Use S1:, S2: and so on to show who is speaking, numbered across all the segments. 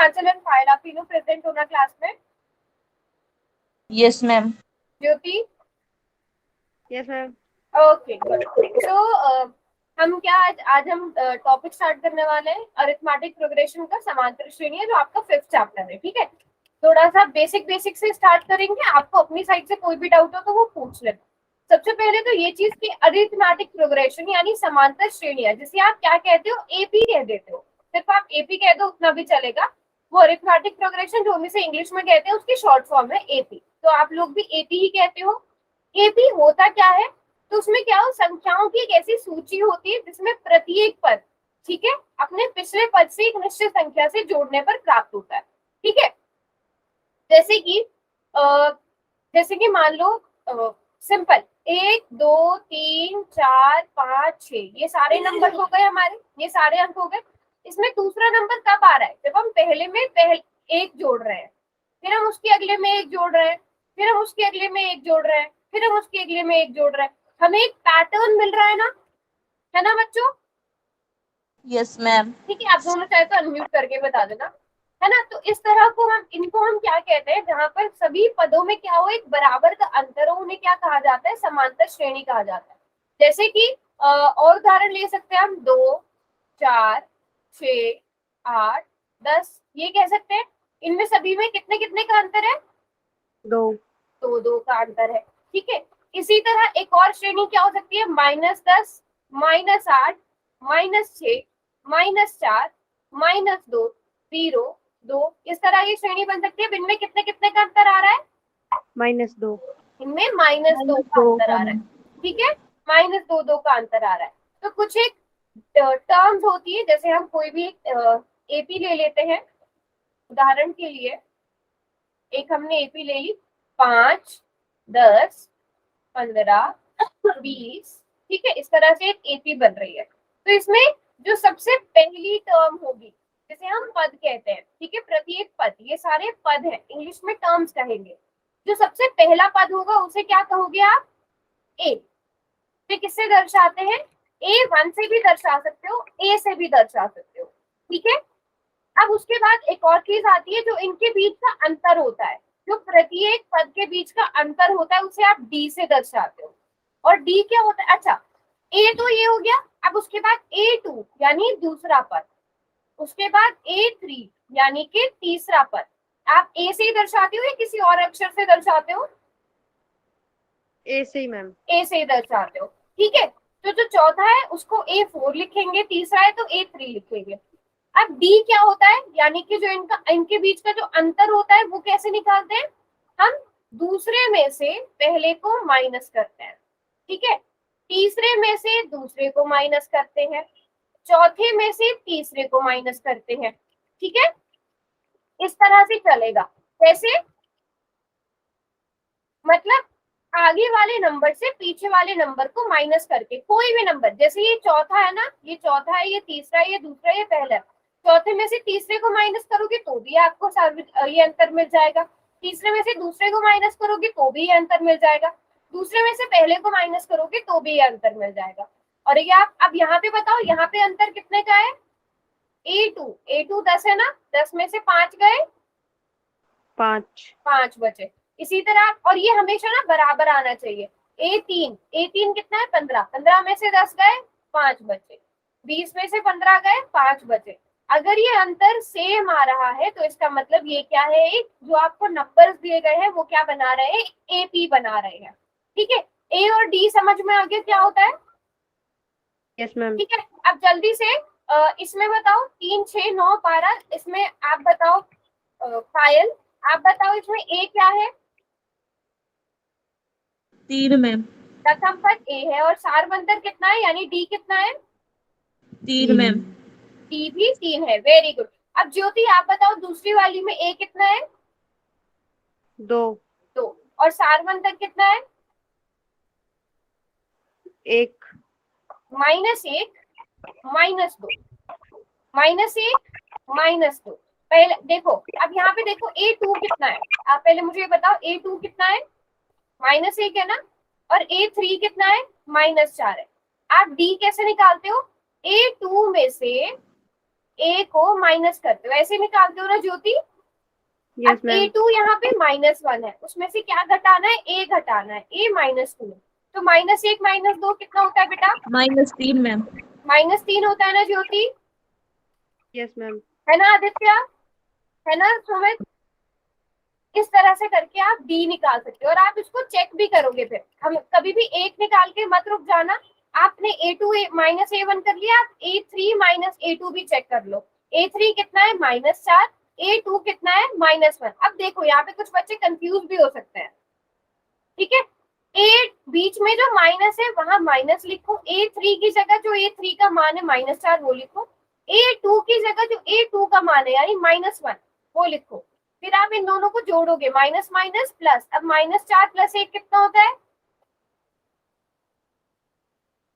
S1: आंचल and पायल, आप तीनों present होना क्लास में?
S2: Yes ma'am.
S1: Jyoti?
S3: Yes ma'am.
S1: Okay good. So हम क्या आज हम टॉपिक स्टार्ट करने वाले हैं अरिथमेटिक प्रोग्रेशन का समांतर श्रेणी है, जो आपका 5th चैप्टर है। ठीक है, थोड़ा सा बेसिक से स्टार्ट करेंगे। आपको अपनी साइड से कोई भी डाउट हो तो वो पूछ लेना। सबसे पहले तो ये चीज कि अरिथमेटिक प्रोग्रेशन यानी समांतर श्रेणियां, जिसे आप क्या कहते हो, एपी कह देते हो। सिर्फ आप एपी कह दो उतना भी चलेगा। वो अरिथमेटिक प्रोग्रेशन जो हम इसे इंग्लिश में कहते हैं उसकी शॉर्ट फॉर्म है एपी, तो आप लोग भी एपी ही कहते हो। एपी होता क्या है, तो उसमें क्या हो, संख्याओं की एक ऐसी सूची होती है जिसमें प्रत्येक पद, ठीक है, अपने पिछले पद से एक निश्चित संख्या से जोड़ने पर प्राप्त होता है। ठीक है, जैसे कि मान लो सिंपल 1 2 3 4 5 6, ये सारे नंबर हो गए हमारे, ये सारे अंक हो गए। इसमें दूसरा नंबर कब आ रहा है, जब हम पहले में एक जोड़ रहे हैं, फिर हम उसके अगले में एक जोड़ रहे हैं, फिर हम उसके अगले में एक जोड़ रहे हैं, फिर हम उसके अगले में एक जोड़ रहे हैं। हमें एक पैटर्न मिल रहा है ना बच्चों?
S2: Yes ma'am.
S1: ठीक है, आप दोनों चाहे तो अनम्यूट करके बता देना, है ना? तो इस तरह को हम क्या कहते हैं, जहां पर सभी पदों में क्या हो, एक बराबर का अंतर हो, उन्हें क्या कहा जाता है, समांतर श्रेणी कहा जाता है। जैसे कि और उदाहरण ले सकते हैं हम, 2 4 6 8 10, ये कह सकते हैं। इनमें सभी में कितने कितने का अंतर है?
S3: 2
S1: 2 का अंतर है। ठीक है, इसी तरह एक और श्रेणी क्या हो सकती है, -10 -8 -6 -4 -2 0 2, इस तरह की श्रेणी बन सकती है। इनमें कितने कितने का अंतर आ रहा है?
S3: -2।
S1: इनमें -2 का अंतर आ रहा है। ठीक है, -2 का अंतर आ रहा है। तो कुछ एक टर्म्स होती है, जैसे हम कोई भी एपी ले लेते हैं उदाहरण के लिए। एक हमने एपी ले ली, 5 10 15 20, ठीक है, इस तरह से एक एपी बन रही है। तो इसमें जो सबसे पहली टर्म होगी, जिसे हम पद कहते हैं, ठीक है, प्रत्येक पद, ये सारे पद हैं, इंग्लिश में टर्म्स कहेंगे। जो सबसे पहला पद होगा उसे क्या कहोगे आप? ए। फिर किससे दर्शाते हैं? A1 से भी दर्शा सकते हो, ए से भी दर्शा सकते हो। ठीक है, अब उसके बाद एक और चीज आती है, जो इनके बीच का अंतर होता है, जो प्रत्येक पद के बीच का अंतर होता है, उसे आप डी से दर्शाते हो। और डी क्या होता है? अच्छा, ए तो ये हो गया। अब उसके बाद A2 यानी दूसरा पद, उसके बाद A3 यानी कि तीसरा पद। आप ए से ही दर्शाते हो या किसी और अक्षर से दर्शाते हो?
S3: ए से ही मैम।
S1: ए से ही दर्शाते हो। ठीक है, तो जो चौथा है उसको A4 लिखेंगे, तीसरा है तो A3 लिखेंगे। अब डी क्या होता है, यानी कि जो इनके बीच का जो अंतर होता है वो कैसे निकालते हैं? हम दूसरे में से पहले को माइनस करते हैं, ठीक है, तीसरे में से दूसरे को माइनस करते हैं, चौथे में से तीसरे को माइनस करते हैं। ठीक है, इस तरह से चलेगा। कैसे? मतलब आगे वाले नंबर से पीछे वाले नंबर को माइनस करके, कोई भी नंबर, जैसे ये चौथा है ना, ये चौथा है, ये तीसरा है, ये दूसरा है, ये पहला है। चौथे में से तीसरे को माइनस करोगे तो भी आपको ये अंतर मिल जाएगा। तीसरे में से दूसरे को माइनस करोगे तो भी ये अंतर मिल जाएगा। दूसरे में से पहले को माइनस करोगे तो भी ये अंतर मिल जाएगा। और ये आप अब यहाँ पे बताओ, यहाँ पे अंतर कितने का है? A2 10 है ना, 10 में से 5 गए, 5 बचे। इसी तरह, और ये हमेशा ना बराबर आना चाहिए। A3 कितना है? 15, 15 में से 10 गए, 5 बचे। 20 में से 15 गए, 5 बचे। अगर ये अंतर सेम आ रहा है तो इसका मतलब ये क्या है, एक जो आपको नंबर्स दिए गए हैं वो क्या बना रहे हैं, AP बना रहे हैं। ठीक है, ए और डी समझ में आ गया क्या होता है?
S3: Yes ma'am.
S1: ठीक है, अब जल्दी से इसमें बताओ, 3 6 9 12, इसमें आप बताओ पायल, आप बताओ इसमें ए क्या है?
S2: 3 मैम।
S1: प्रथम पद ए है, और सारवंतर कितना है, यानी डी कितना है?
S2: 3 मैम।
S1: डी भी 3 है, वेरी गुड। अब ज्योति आप बताओ दूसरी वाली में ए कितना है?
S3: 2
S1: 2, और सारवंतर कितना है?
S3: 1
S1: -1 -2, -1 -2। पहले देखो, अब यहाँ पे देखो A2 कितना है, आप पहले मुझे ये बताओ A2 कितना है? -1 है ना, और A3 कितना है? -4 है। आप D कैसे निकालते हो? A2 में से ए को माइनस करते हो, ऐसे निकालते हो ना ज्योति।
S3: यस
S1: अब
S3: मैम।
S1: A2 यहाँ पे -1 है, उसमें से क्या घटाना है, A घटाना है, A -2 है, तो -1 -2 कितना होता है बेटा,
S2: -3 मैम।
S1: -3 होता है ना ज्योति,
S3: यस मैम।
S1: है ना आदित्य, है ना सुमित। इस तरह से करके आप डी निकाल सकते हो और आप इसको चेक भी करोगे। फिर हम कभी भी एक निकाल के मत रुक जाना, आपने A2 -A1 कर लिया, आप A3 -A2 भी चेक कर लो। A3 कितना है, -4, A2 कितना है, -1। अब देखो यहाँ पे कुछ बच्चे कंफ्यूज भी हो सकते हैं, ठीक है। ए बीच में जो माइनस है वहां माइनस लिखो, A3 की जगह जो A3 का मान है -4 वो लिखो, A2 की जगह जो A2 का मान है यानी -1 वो लिखो। फिर आप इन दोनों को जोड़ोगे, माइनस माइनस प्लस, अब -4 + 1 कितना होता है,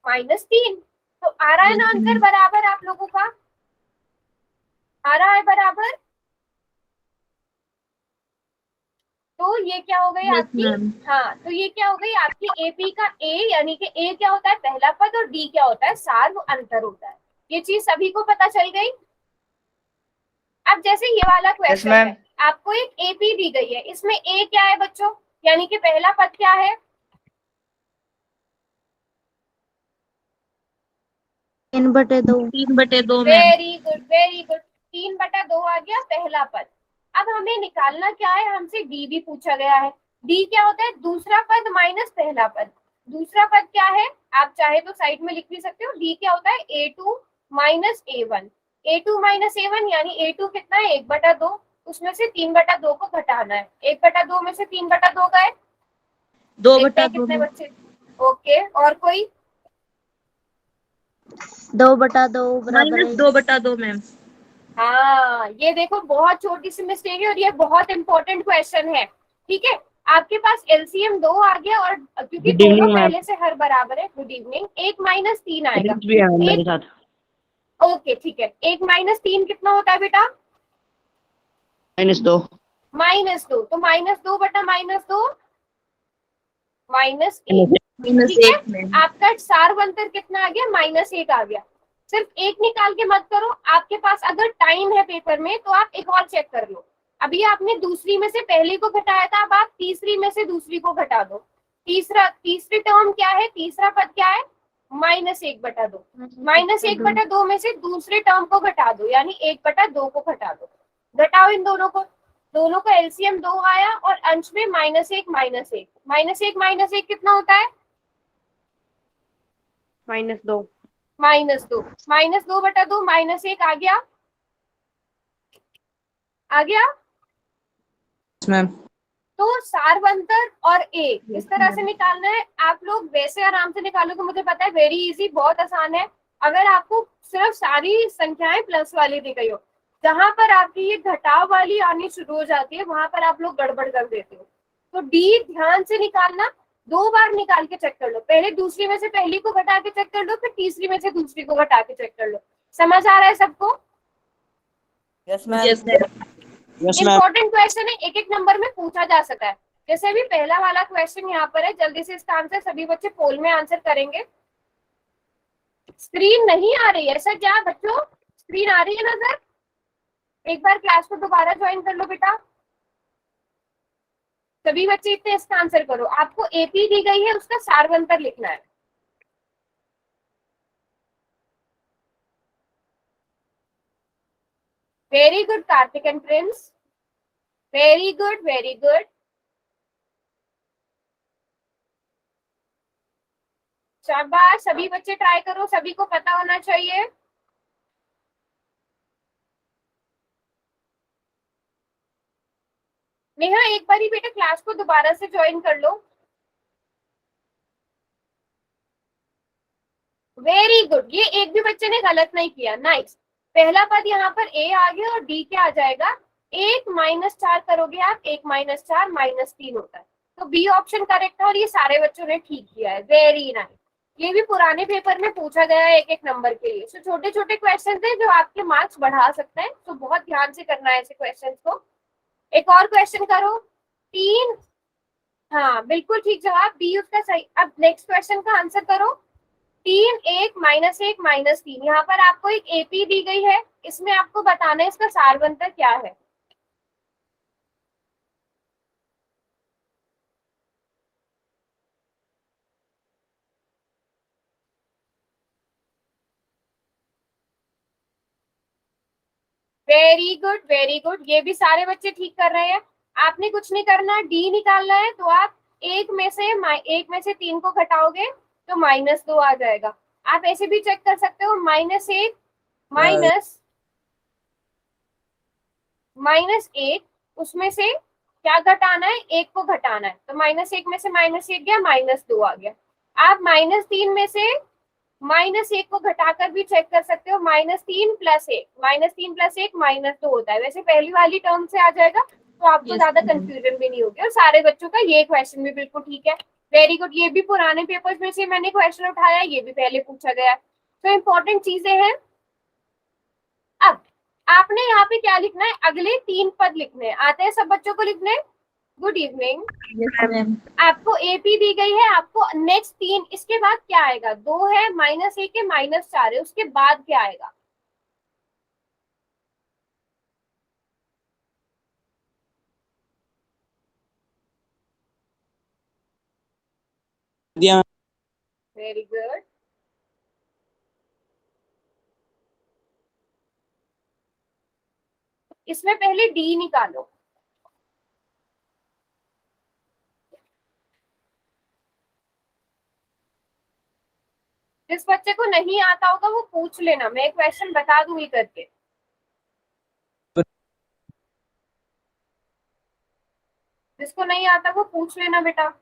S1: -3। तो आ रहा है ना आंसर बराबर आप लोगों का, आ रहा है बराबर। तो ये क्या हो गई
S2: यस
S1: आपकी,
S2: मैम।
S1: हाँ तो ये क्या हो गई आपकी एपी का ए, यानी कि ए क्या होता है पहला पद और डी क्या होता है सार्व अंतर होता है। ये चीज सभी को पता चल गई। अब जैसे ये वाला क्वेश्चन
S4: मैम।
S1: है, आपको एक एपी दी गई है, इसमें ए क्या है बच्चों, यानी कि पहला पद क्या है,
S2: 3/2। 3/2 ma'am.
S1: Very good very good, 3/2 आ गया पहला पद। अब हमें निकालना क्या है, हमसे डी भी पूछा गया है। डी क्या होता है, दूसरा पद माइनस पहला पद। दूसरा पद क्या है, आप चाहे तो साइड में लिख भी सकते हो, डी क्या होता है A2 - A1। A2 - A1 यानी A2 कितना है 1/2, उसमें से 3/2 को घटाना है, 1/2 में से 3/2 का है, देखते हैं
S2: 2/2
S1: कितने
S2: मैम।
S1: बच्चे। ओके और कोई,
S2: 2/2 बराबर है
S5: -2/2 मैम।
S1: हाँ ये देखो बहुत छोटी सी मिस्टेक है और ये बहुत इंपॉर्टेंट क्वेश्चन है, ठीक है। आपके पास एलसीएम 2 आ गया और क्योंकि
S4: गुड
S1: दोनों
S4: इवनिंग मैम।
S1: पहले से हर बराबर है, गुड इवनिंग, 1 - 3 आएगा,
S4: प्रिंस भी है मेरे
S1: एक,
S4: साथ।
S1: ओके ठीक है, 1 - 3 कितना होता है बेटा,
S4: -2।
S1: -2, तो -2 बटा -2 -1, ठीक है।
S2: -1 मैम।
S1: आपका सार्व अंतर कितना आ गया, -1 आ गया। सिर्फ एक निकाल के मत करो, आपके पास अगर टाइम है पेपर में तो आप एक और चेक कर लो। अभी आपने दूसरी में से पहली को घटाया था, अब आप तीसरी में से दूसरी को घटा दो। तीसरी टर्म क्या है, तीसरा पद क्या है, -1/2। -1/2 में से दूसरे टर्म को घटा दो, यानी 1/2 को घटा दो। घटाओ इन दोनों को, दोनों का एलसीएम 2 आया और अंश में -1 -1 -1 कितना होता है,
S3: -2।
S1: -2 -2/2 -1 आ गया, आ गया।
S4: मैम।
S1: तो सार्वंतर और ए इस तरह से निकालना है, आप लोग वैसे आराम से निकालोगे, मुझे पता है वेरी इजी, बहुत आसान है। अगर आपको सिर्फ सारी संख्याएं प्लस वाली दी गई हो, जहां पर आपकी ये घटाव वाली आनी शुरू हो जाती है वहां पर आप लोग गड़बड़ कर देते हो। तो डी ध्यान से निकालना, 2 बार निकाल के चेक कर लो, पहले दूसरी में से पहली को घटा के चेक कर लो, फिर तीसरी में से दूसरी को घटा के चेक कर लो। समझ आ रहा है सबको,
S2: yes
S5: yes
S2: ma'am.
S5: Ma'am.
S4: Yes ma'am.
S1: Important question है, एक एक नंबर में पूछा जा सकता है। जैसे भी पहला वाला क्वेश्चन यहाँ पर है, जल्दी से इसका आंसर सभी बच्चे पोल में आंसर करेंगे। स्क्रीन नहीं आ रही है ऐसा क्या बच्चों, स्क्रीन आ रही है नजर, एक बार क्लास को दोबारा ज्वाइन कर लो बेटा। सभी बच्चे इतने इसका आंसर करो, आपको एपी दी गई है उसका सार्वंतर लिखना है। Very good Kartik and Prince, very good very good. शाबाश, सभी बच्चे ट्राई करो, सभी को पता होना चाहिए। नेहा एक बारी बेटा क्लास को दोबारा से ज्वाइन कर लो। वेरी गुड, ये एक भी बच्चे ने गलत नहीं किया, नाइस। पहला पद यहाँ पर ए आ गया और डी क्या आ जाएगा, 1 - 4 करोगे आप, 1 - 4 -3 होता है, तो बी ऑप्शन करेक्ट है और ये सारे बच्चों ने ठीक किया है, वेरी नाइस। ये भी पुराने पेपर में पूछा गया है एक एक नंबर के लिए, तो छोटे छोटे क्वेश्चन है जो आपके मार्क्स बढ़ा सकते हैं, तो बहुत ध्यान से करना है ऐसे क्वेश्चन को। एक और क्वेश्चन करो, 3, हाँ बिल्कुल ठीक जवाब, बी उसका सही। अब नेक्स्ट क्वेश्चन का आंसर करो। 3 1 -1 -3, यहाँ पर आपको एक एपी दी गई है, इसमें आपको बताना है इसका सारवंतर क्या है। वेरी गुड वेरी गुड, ये भी सारे बच्चे ठीक कर रहे हैं। आपने कुछ नहीं करना, डी निकालना है, तो आप एक में से 3 को घटाओगे तो -2 आ जाएगा। आप ऐसे भी चेक कर सकते हो, -1 -1, उसमें से क्या घटाना है, 1 को घटाना है, तो -1 में से -1 गया, -2 आ गया। आप -3 में से -1 को घटाकर भी चेक कर सकते हो, -3 + 1, -3 + 1 -2 होता है। वैसे पहली वाली टर्म से आ जाएगा तो आपको
S2: Yes,
S1: ज्यादा
S2: ma'am.
S1: कंफ्यूजन भी नहीं होगी, और सारे बच्चों का ये क्वेश्चन भी बिल्कुल ठीक है। वेरी गुड, ये भी पुराने पेपर्स में से मैंने क्वेश्चन उठाया, ये भी पहले पूछा गया है। तो इम्पोर्टेंट चीजें हैं। अब आपने यहाँ पे क्या लिखना है, अगले 3 पद लिखने हैं। आते हैं सब बच्चों को लिखने। Good evening.
S2: Yes, ma'am.
S1: आपको एपी दी गई है, आपको नेक्स्ट 3, इसके बाद क्या आएगा, 2 है, -1 है, -4 है, उसके बाद क्या आएगा।
S4: दिया
S1: वेरी गुड। इसमें पहले डी निकालो। जिस बच्चे को नहीं आता होगा वो पूछ लेना, मैं क्वेश्चन बता दूंगी करके। जिसको नहीं आता वो पूछ लेना बेटा।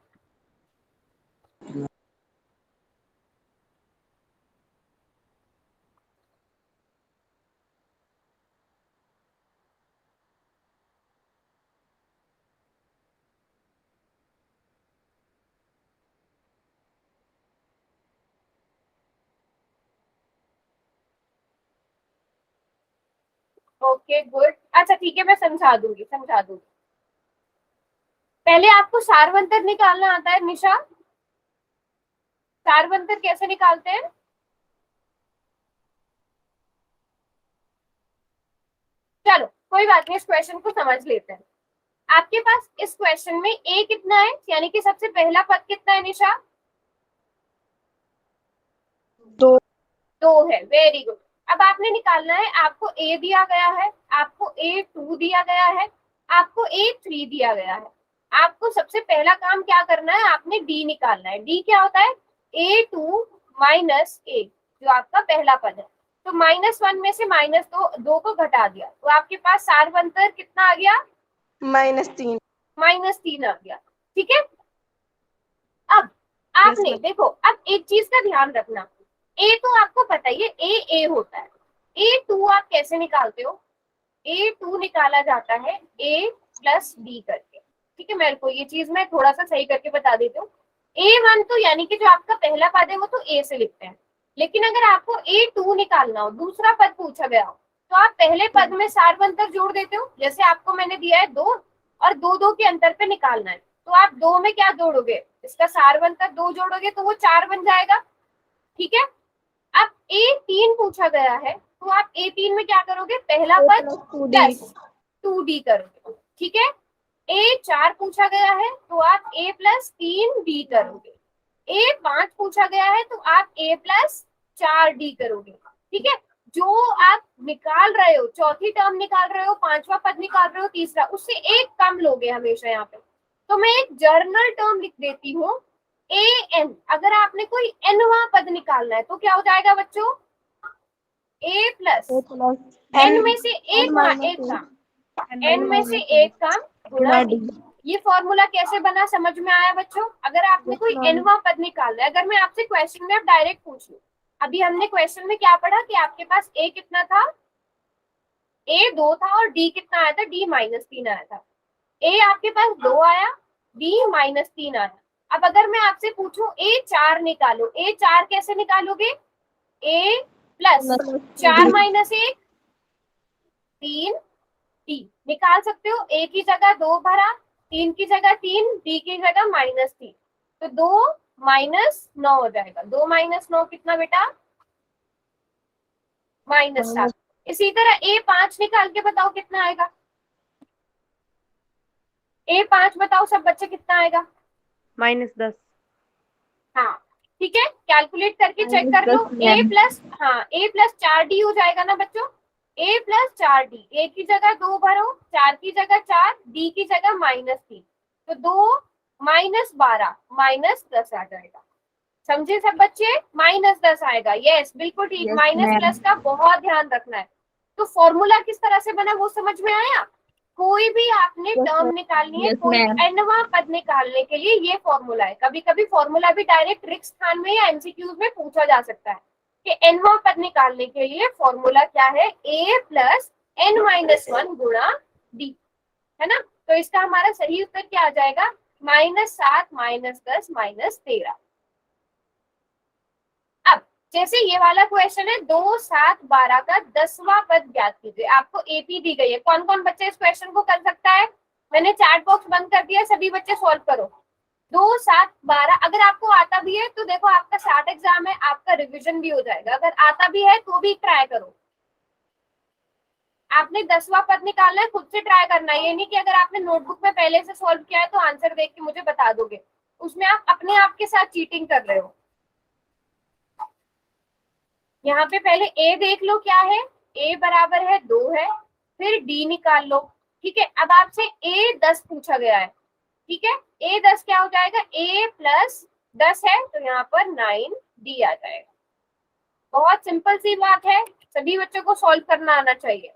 S1: ओके गुड, अच्छा ठीक है, मैं समझा दूंगी। पहले आपको सारवंतर निकालना आता है निशा? सारवंतर कैसे निकालते हैं? चलो कोई बात नहीं, इस क्वेश्चन को समझ लेते हैं। आपके पास इस क्वेश्चन में ए कितना है, यानी कि सबसे पहला पद कितना है निशा? 2 है, वेरी गुड। अब आपने निकालना है, आपको ए दिया गया है, आपको A2 दिया गया है, आपको A3 दिया गया है। आपको सबसे पहला काम क्या करना है, आपने डी निकालना है। डी क्या होता है, A2 -A, जो आपका पहला पद है। तो -1 में से -2 को घटा दिया, तो आपके पास सारवंतर कितना आ गया,
S3: -3।
S1: -3 आ गया। ठीक है। अब आपने
S3: ma'am.
S1: देखो, अब एक चीज का ध्यान रखना, ए तो आपको पता ही है, ए होता है। A2 आप कैसे निकालते हो, A2 निकाला जाता है A + B करके। ठीक है, मेरे को ये चीज मैं थोड़ा सा सही करके बता देती हूँ। A1 तो यानी कि जो आपका पहला पद है वो तो A से लिखते हैं, लेकिन अगर आपको A2 निकालना हो, दूसरा पद पूछा गया हो, तो आप पहले पद में सारवंतर जोड़ देते हो। जैसे आपको मैंने दिया है 2, और 2 के अंतर पे निकालना है, तो आप 2 में क्या जोड़ोगे, इसका सारवंतर 2 जोड़ोगे तो वो 4 बन जाएगा। ठीक है। अब A3 पूछा गया है, तो आप A3 में क्या करोगे, पहला पद प्लस 2D करोगे। ठीक है। A4 पूछा गया है, तो आप A + 3D करोगे। A5 पूछा गया है, तो आप A + 4D करोगे। ठीक है। जो आप निकाल रहे हो, चौथी टर्म निकाल रहे हो, पांचवा पद निकाल रहे हो, तीसरा, उससे एक कम लोगे हमेशा यहाँ पे। तो मैं एक जर्नल टर्म लिख देती हूँ, AN। अगर आपने कोई nवां पद निकालना है तो क्या हो जाएगा बच्चों, A + n में से एक काम, n में से एक काम गुणा d। ये फॉर्मूला कैसे बना, समझ में आया बच्चों? अगर आपने कोई nवां पद निकालना है, अगर मैं आपसे क्वेश्चन में अब डायरेक्ट पूछ लूं, अभी हमने क्वेश्चन में क्या पढ़ा कि आपके पास a कितना था, A2 था, और d कितना आया था, d -3 आया था। a आपके पास 2 आया, d -3 आया। अब अगर मैं आपसे पूछूं A4 निकालो, A4 कैसे निकालोगे, A + 4 - 1 3 D निकाल सकते हो। A की जगह 2 भरा, 3 की जगह 3, D की जगह -3, तो 2 -9 हो जाएगा। 2 - 9 कितना बेटा? -7। इसी तरह A5 निकाल के बताओ कितना आएगा। A5 बताओ सब बच्चे कितना आएगा?
S3: -10।
S1: हाँ ठीक है, कैलकुलेट करके चेक कर लो।
S2: -10
S1: A
S2: मैम।
S1: प्लस, हाँ A प्लस 4D हो जाएगा ना बच्चों। A प्लस 4D, A की जगह 2 भरो, 4 की जगह 4, D की जगह -3, तो 2 -12 -10 आ जाएगा। समझे सब बच्चे? -10 आएगा। यस बिल्कुल ठीक,
S2: यस
S1: माइनस
S2: मैम।
S1: प्लस का बहुत ध्यान रखना है। तो फॉर्मूला किस तरह से बना वो समझ में आया? कोई भी आपने टर्म निकालनी है,
S2: यस
S1: कोई
S2: मैम।
S1: nवां पद निकालने के लिए ये फॉर्मूला है। कभी कभी फॉर्मूला भी डायरेक्ट रिक्त स्थान में या एमसीक्यूज में पूछा जा सकता है कि nवां पद निकालने के लिए फॉर्मूला क्या है? a प्लस n-1 गुणा d, है ना। तो इसका हमारा सही उत्तर क्या आ जाएगा? -7 -10 -13। अब जैसे ये वाला क्वेश्चन है, 2 7 12 का 10वां पद ज्ञात कीजिए। आपको एपी दी गई है। कौन कौन बच्चे इस क्वेश्चन को कर सकता है? मैंने चैट बॉक्स बंद कर दिया, सभी बच्चे सॉल्व करो। 2 7 12 अगर आपको आता भी है तो देखो आपका 60 एग्जाम है, आपका रिवीजन भी हो जाएगा। अगर आता भी है तो भी ट्राई करो। आपने 10वां पद निकालना है, खुद से ट्राई करना है। ये नहीं कि अगर आपने नोटबुक में पहले से सॉल्व किया है तो आंसर देख के मुझे बता दोगे, उसमें आप अपने आप के साथ चीटिंग कर रहे हो। यहाँ पे पहले a देख लो क्या है। a बराबर है 2 है, फिर d निकाल लो। ठीक है, अब आपसे a 10 पूछा गया है। ठीक है, a 10 क्या हो जाएगा? a प्लस 10 है तो यहाँ पर 9d आ जाएगा। बहुत सिंपल सी बात है, सभी बच्चों को सॉल्व करना आना चाहिए।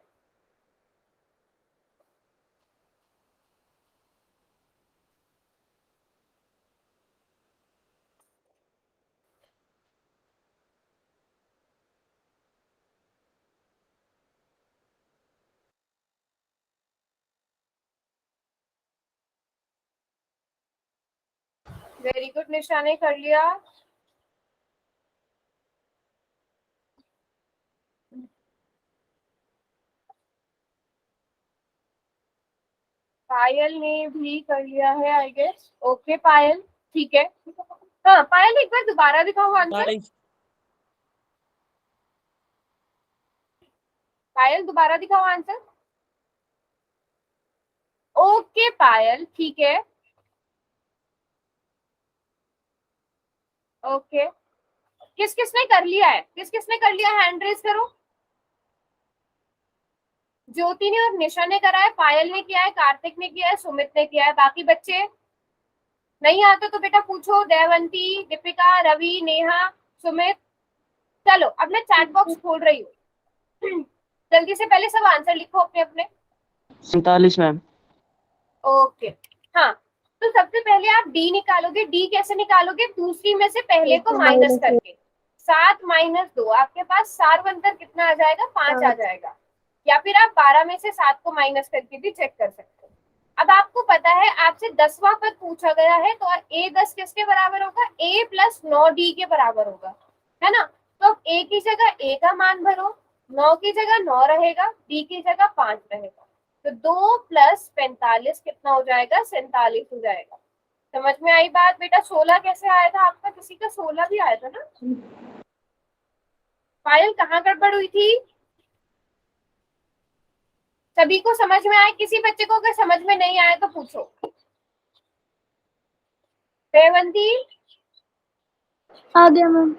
S1: वेरी गुड निशा ने कर लिया। पायल ने भी कर लिया है आई गेस। ओके पायल, ठीक है। हाँ पायल एक बार दोबारा दिखाओ आंसर। पायल दोबारा दिखाओ आंसर। ओके पायल ठीक है। ओके, किस किसने कर लिया है? किस किसने कर लिया? हैंड रेज करो। ज्योति ने और निशा ने करा है, पायल ने किया है, कार्तिक ने किया है, सुमित ने किया है। बाकी बच्चे नहीं आते तो बेटा पूछो। देवंती, दीपिका, रवि, नेहा, सुमित। चलो अब मैं चैट बॉक्स खोल रही हूँ। जल्दी से पहले सब आंसर लिखो अपने अपने।
S4: 47 मैम।
S1: ओके, हाँ तो सबसे पहले आप डी निकालोगे। डी कैसे निकालोगे? दूसरी में से पहले को माइनस करके। 7 - 2 आपके पास सारवंतर कितना आ जाएगा? 5 आ जाएगा। या फिर आप 12 में से 7 को माइनस करके भी चेक कर सकते हो। अब आपको पता है आपसे 10वां पद पूछा गया है तो a 10 किसके बराबर होगा? a प्लस 9d के बराबर होगा, है ना। तो अब a की जगह a का मान भरो, 9 की जगह 9 रहेगा, d की जगह 5 रहेगा। तो 2 + 45 कितना हो जाएगा? 47 हो जाएगा। समझ में आई बात बेटा? 16 कैसे आया था आपका? किसी का 16 भी आया था ना। पायल कहाँ गड़बड़ हुई थी? सभी को समझ में आया? किसी बच्चे को अगर समझ में नहीं आया तो पूछो। रेवंती
S2: आ गया मैम।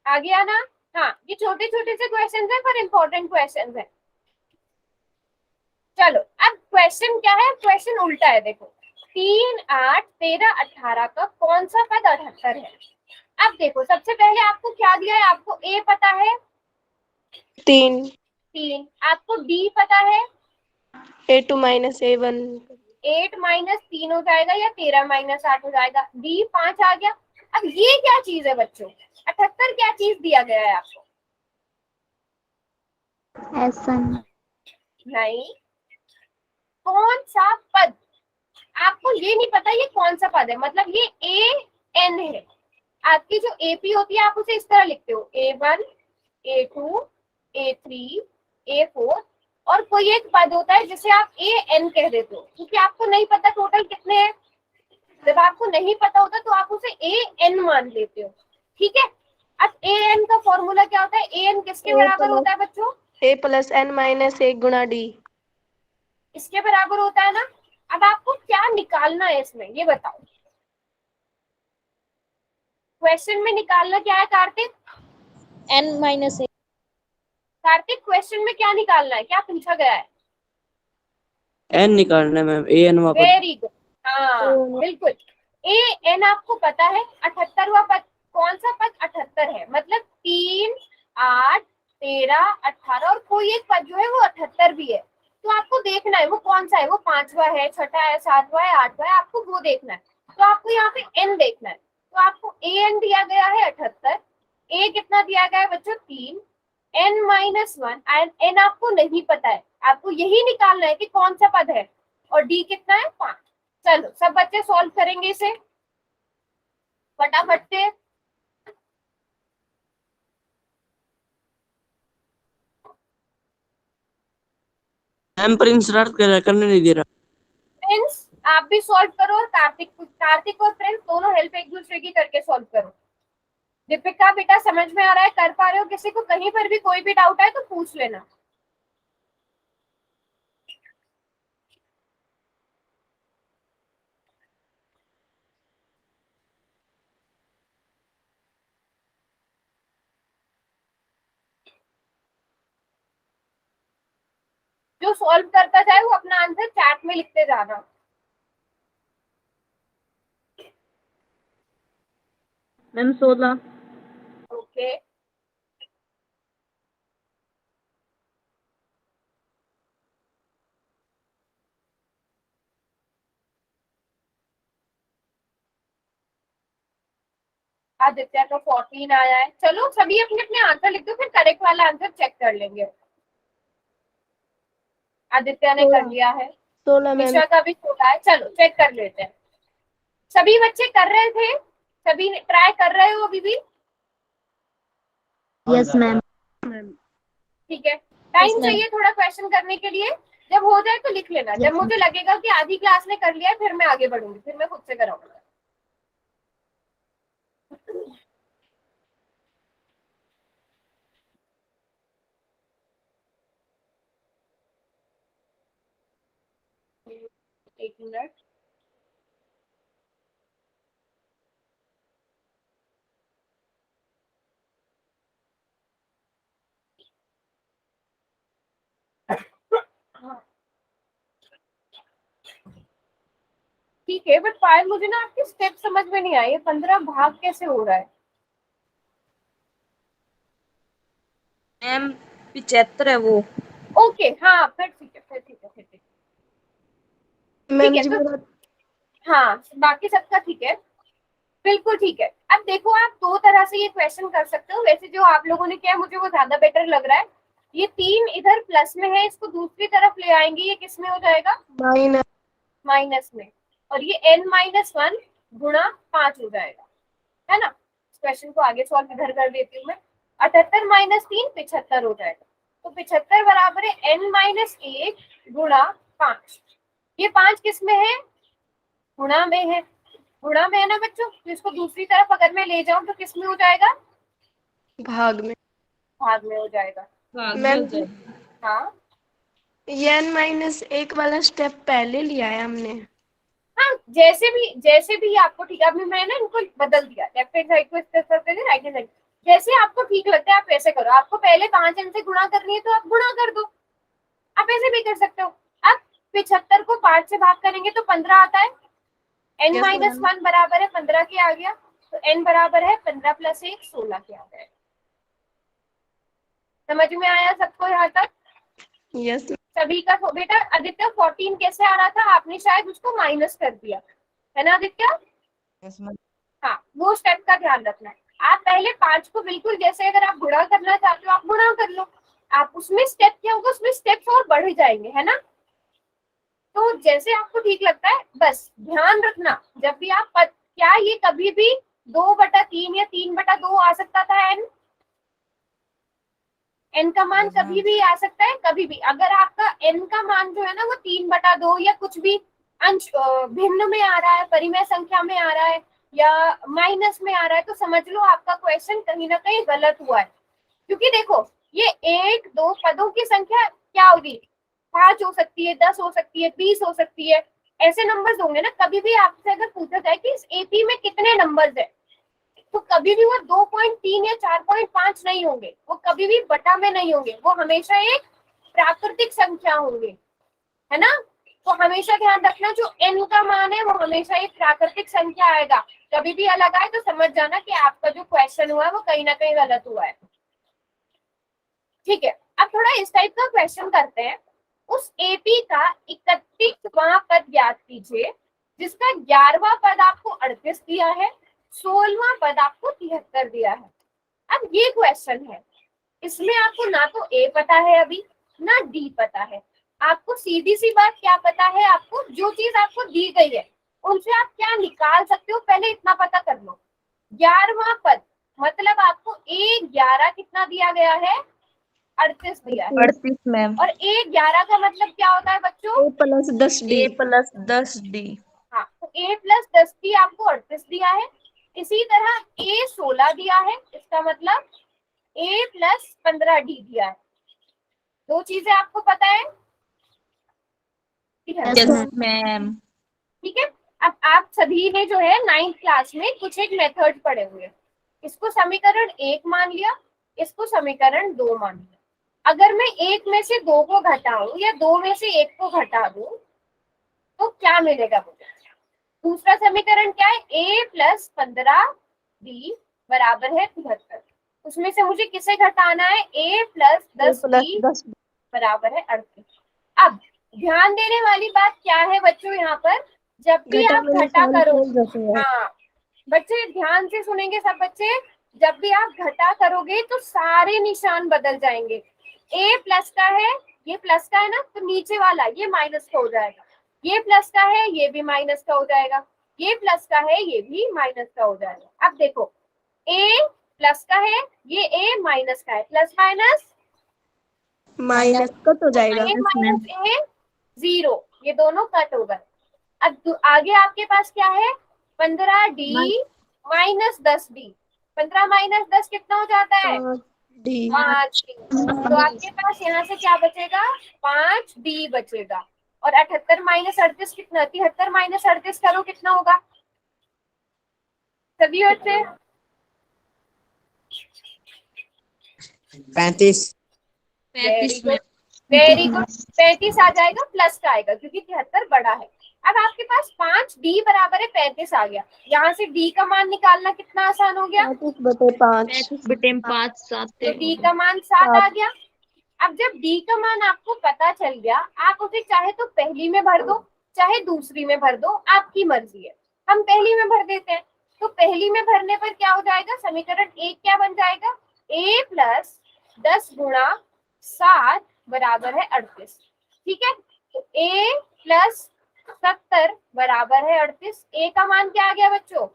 S1: आ गया ना? हाँ ये छोटे छोटे से क्वेश्चन है पर इंपॉर्टेंट क्वेश्चन है। चलो अब क्वेश्चन क्या है? क्वेश्चन उल्टा है। देखो 3 8 13 18 का कौन सा पद 78 है? अब देखो सबसे पहले आपको क्या दिया है? आपको a पता है 3, आपको d पता है
S3: A2 - A1।
S1: 8 - 3 हो जाएगा या 13 - 8 हो जाएगा। d 5 आ गया। अब ये क्या चीज है बच्चों? 78 क्या चीज दिया गया है आपको?
S2: ऐसा
S1: नहीं, कौन सा पद? आपको ये नहीं पता ये कौन सा पद है, मतलब ये an है। आपकी जो AP होती है आप उसे इस तरह लिखते हो A1 A2 A3 A4 और कोई एक पद होता है जिसे आप AN कह देते हो क्योंकि आपको नहीं पता टोटल कितने हैं। जब आपको नहीं पता होता तो आप उसे ए एन मान लेते हो, ठीक है। अब ए एन का फॉर्मूला क्या होता है, ए एन किसके बराबर होता है बच्चों,
S3: A plus n minus 1 Guna D।
S1: इसके बराबर होता है ना। अब आपको क्या निकालना है इसमें, ये बताओ, क्वेश्चन में निकालना क्या है कार्तिक?
S2: n-1।
S1: कार्तिक क्वेश्चन में क्या निकालना है, क्या पूछा गया है?
S4: एन निकालना है मैम, ए एन वहाँ पर।
S1: वेरी गुड, हाँ बिल्कुल। ए एन आपको पता है, 78वां पद, कौन सा पद 78 है, मतलब 3, 8, 13, 18 और कोई एक पद जो है वो 78 भी है। तो आपको देखना है वो कौन सा है, वो 5वां है, 6वां है, 7वां है, 8वां है, आपको वो देखना है। तो आपको यहाँ पे एन देखना है, तो आपको ए एन दिया गया है 78, ए कितना दिया गया है बच्चों 3, n-1 एन आपको नहीं पता है, आपको यही निकालना है कि कौन सा पद है, और डी कितना है 5। चलो सब बच्चे सॉल्व करेंगे इसे फटाफट से।
S4: मैम प्रिंस रट करने नहीं दे रहा।
S1: फ्रेंड्स आप भी सॉल्व करो, और कार्तिक और फ्रेंड्स दोनों हेल्प एक दूसरे की करके सॉल्व करो। दीपिका बेटा समझ में आ रहा है, कर पा रहे हो? किसी को कहीं पर भी कोई भी डाउट है तो पूछ लेना। जो सॉल्व करता जाए वो अपना आंसर चैट में लिखते जाना।
S2: मैम 16।
S1: ओके आदित्य का 14 आया है। चलो सभी अपने अपने आंसर लिख दो, फिर करेक्ट वाला आंसर चेक कर लेंगे। आदित्य ने कर लिया है,
S3: 16 मैम।
S1: निशा का भी 16 है। चलो चेक कर लेते हैं। सभी बच्चे कर रहे थे, सभी ट्राई कर रहे हो अभी भी?
S2: Yes ma'am.
S1: ठीक है, टाइम चाहिए थोड़ा क्वेश्चन करने के लिए, जब हो जाए तो लिख लेना। जब मुझे लगेगा कि आधी क्लास ने कर लिया है फिर मैं आगे बढ़ूंगी, फिर मैं खुद से कराऊंगा। एक मिनट, ठीक है, बट पायल मुझे ना आपके स्टेप समझ में नहीं आए, 15 भाग कैसे हो रहा है?
S2: मैम 75 है वो।
S1: ओके हाँ, फिर ठीक है, फिर ठीक है, फिर ठीक है, ठीक
S3: मैम
S1: है।
S3: जी
S1: तो
S3: मेरा
S1: हाँ बाकी सबका ठीक है, बिल्कुल ठीक है। अब देखो आप दो तरह से ये क्वेश्चन कर सकते हो, वैसे जो आप लोगों ने किया मुझे वो ज्यादा बेटर लग रहा है। ये 3 इधर प्लस में है, इसको दूसरी तरफ ले आएंगे, ये किस में हो जाएगा?
S3: माइनस।
S1: माइनस में। और ये n-1 गुणा 5 हो जाएगा, है ना। इस क्वेश्चन को आगे सॉल्व इधर कर देती हूँ मैं। 78 माइनस 3 75 हो जाएगा, तो 75 बराबर है n-1 गुणा 5। ये 5 किस में है? गुणा में है, गुणा में है ना बच्चों। तो इसको दूसरी तरफ अगर मैं ले जाऊं तो किस में हो जाएगा?
S3: भाग में।
S1: भाग में हो जाएगा।
S3: मैम
S1: हाँ
S3: ये n-1 वाला स्टेप पहले लिया है हमने।
S1: हाँ, जैसे भी आपको ठीक है। अभी मैंने इनको बदल दिया, लेफ्ट हैंड साइड को इस तरफ कर दिया, राइट हैंड साइड। जैसे आपको ठीक लगता है आप वैसे करो। आपको पहले 5 n से गुणा करनी है तो आप गुणा कर दो, आप ऐसे भी कर सकते हो। अब 75 को 5 से भाग करेंगे तो 15 आता है,
S3: यस मैम।
S1: n-1 बराबर है 15 के आ गया, तो n बराबर है 15 + 1 16 के आ गए। समझ में आया सबको यहाँ तक?
S3: यस
S1: सभी का बेटा आदित्य 14 कैसे आ रहा था, आपने शायद उसको माइनस कर दिया है ना आदित्य? हाँ, वो स्टेप का ध्यान रखना है। आप पहले 5 को बिल्कुल जैसे अगर आप गुणा करना चाहते हो आप गुणा कर लो, आप उसमें स्टेप क्या होगा, उसमें स्टेप्स और बढ़ जाएंगे, है ना। तो जैसे आपको ठीक लगता है, बस ध्यान रखना जब भी आप क्या ये कभी भी 2/3 या 3/2 आ सकता था n का मान कभी भी आ सकता है, कभी भी। अगर आपका n का मान जो है ना वो 3/2 या कुछ भी अंश भिन्न में आ रहा है, परिमेय संख्या में आ रहा है या माइनस में आ रहा है, तो समझ लो आपका क्वेश्चन कहीं ना कहीं गलत हुआ है। क्योंकि देखो ये 1 2 पदों की संख्या क्या होगी, 5 हो सकती है, 10 हो सकती है, 20 हो सकती है, ऐसे नंबर्स होंगे ना। कभी भी आपसे अगर पूछा जाए कि इस एपी में कितने नंबर्स है, तो कभी भी वो 2.3 या 4.5 नहीं होंगे, वो कभी भी बटा में नहीं होंगे, वो हमेशा एक प्राकृतिक संख्या होंगे, है ना। तो हमेशा ध्यान रखना जो n का मान है वो हमेशा एक प्राकृतिक संख्या आएगा। कभी भी अलग आए तो समझ जाना कि आपका जो क्वेश्चन हुआ है वो कहीं ना कहीं गलत हुआ है। ठीक है, अब थोड़ा इस टाइप का क्वेश्चन करते हैं। उस एपी का 31वां पद ज्ञात कीजिए जिसका 11वां पद आपको 38 दिया है, 16वां पद आपको 73 दिया है। अब ये क्वेश्चन है, इसमें आपको ना तो ए पता है अभी, ना डी पता है। आपको सीधी सी बात क्या पता है, आपको जो चीज आपको दी गई है उनसे आप क्या निकाल सकते हो, पहले इतना पता कर लो। 11वां पद मतलब आपको A11 कितना दिया गया है, 38 दिया है।
S2: 38 मैम।
S1: और A11 का मतलब क्या होता है बच्चों,
S2: A plus 10D। A plus 10D।
S1: हाँ, तो A+10D आपको 38 दिया है। इसी तरह A16 दिया है, इसका मतलब A+15D दिया है। दो चीजें आपको पता है,
S2: यस मैम।
S1: ठीक है। अब आप सभी ने जो है 9th क्लास में कुछ एक मेथड पढ़े हुए हैं। इसको समीकरण 1 मान लिया, इसको समीकरण 2 मान लिया। अगर मैं 1 में से 2 को घटाऊं या 2 में से 1 को घटा दूं तो क्या मिलेगा मुझे। दूसरा समीकरण क्या है, A+15D बराबर है 73। उसमें से मुझे किसे घटाना है, A+10D बराबर है 38। अब ध्यान देने वाली बात क्या है बच्चों, यहाँ पर जब भी आप घटा करो, हाँ बच्चे ध्यान से सुनेंगे सब बच्चे, जब भी आप घटा करोगे तो सारे निशान बदल जाएंगे। ए प्लस का है, ये प्लस का है ना, तो नीचे वाला ये माइनस का हो जाएगा। ये प्लस का है, ये भी माइनस का हो जाएगा। ये प्लस का है, ये भी माइनस का हो जाएगा। अब देखो ए प्लस का है, ये ए माइनस का है, प्लस माइनस
S3: माइनस कट हो जाएगा।
S1: ए माइनस ए 0, ये दोनों कट हो गए। अब आगे आपके पास क्या है, 15D माइनस 10D। 15 माइनस 10 कितना हो जाता है, 5D। तो आपके पास यहाँ से क्या बचेगा, 5D बचेगा। और 78 माइनस 38 कितना, 73 माइनस 38 करो कितना होगा सभी बच्चे,
S4: 35।
S1: Very good. 35 आ जाएगा, प्लस का आएगा क्योंकि 73 बड़ा है। अब आपके पास 5D बराबर है 35 आ गया। यहाँ से D का मान निकालना कितना आसान हो गया,
S2: 35/5 7।
S1: तो D का मान 7 आ गया। अब जब D का मान आपको पता चल गया, आप उसे चाहे तो पहली में भर दो चाहे दूसरी में भर दो, आपकी मर्जी है। हम पहली में भर देते हैं, तो पहली में भरने पर क्या हो जाएगा, समीकरण 1 क्या बन जाएगा, A+10 गुणा 7 बराबर है 38। ठीक है, तो A+70 बराबर है 38। A का मान क्या आ गया बच्चों,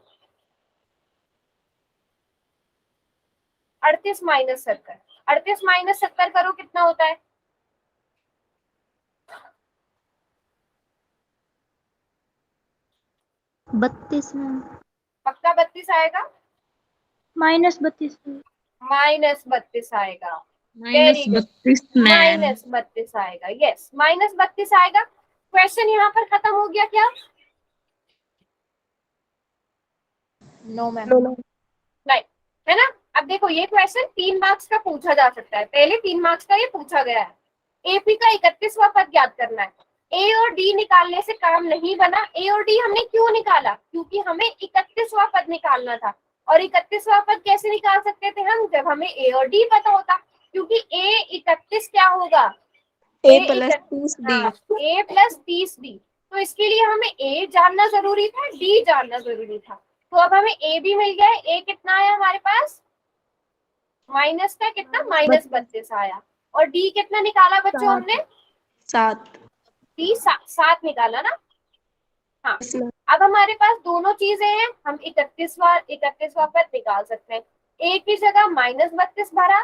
S1: 38 माइनस 70। 38 माइनस 70 करो कितना होता है,
S2: -32 मैम।
S1: पक्का 32 आएगा,
S2: -32
S1: माइनस 32 आएगा।
S2: -32 मैम।
S1: माइनस 32 आएगा, यस माइनस 32 आएगा। क्वेश्चन यहाँ पर खत्म हो गया क्या,
S2: नो मैम।
S1: नहीं, है ना। अब देखो ये क्वेश्चन 3 मार्क्स का पूछा जा सकता है, पहले 3 मार्क्स का ये पूछा गया है। एपी का 31वां पद ज्ञात करना है। ए और डी निकालने से काम नहीं बना। ए और डी हमने क्यों निकाला, क्योंकि हमें 31वां पद निकालना था। और 31वां पद कैसे निकाल सकते थे हम, जब हमें ए और डी पता होता, क्योंकि ए 31 क्या होगा, A+30D। तो इसके लिए हमें ए जानना जरूरी था, डी जानना जरूरी था। तो अब हमें ए भी मिल गया है। ए कितना आया हमारे पास, माइनस का कितना, -32 आया। और डी कितना निकाला बच्चों हमने,
S3: 7।
S1: डी 7 निकाला ना। हाँ, अब हमारे पास दोनों चीजें हैं, हम 31वां पद निकाल सकते हैं। ए की जगह -32 भरा,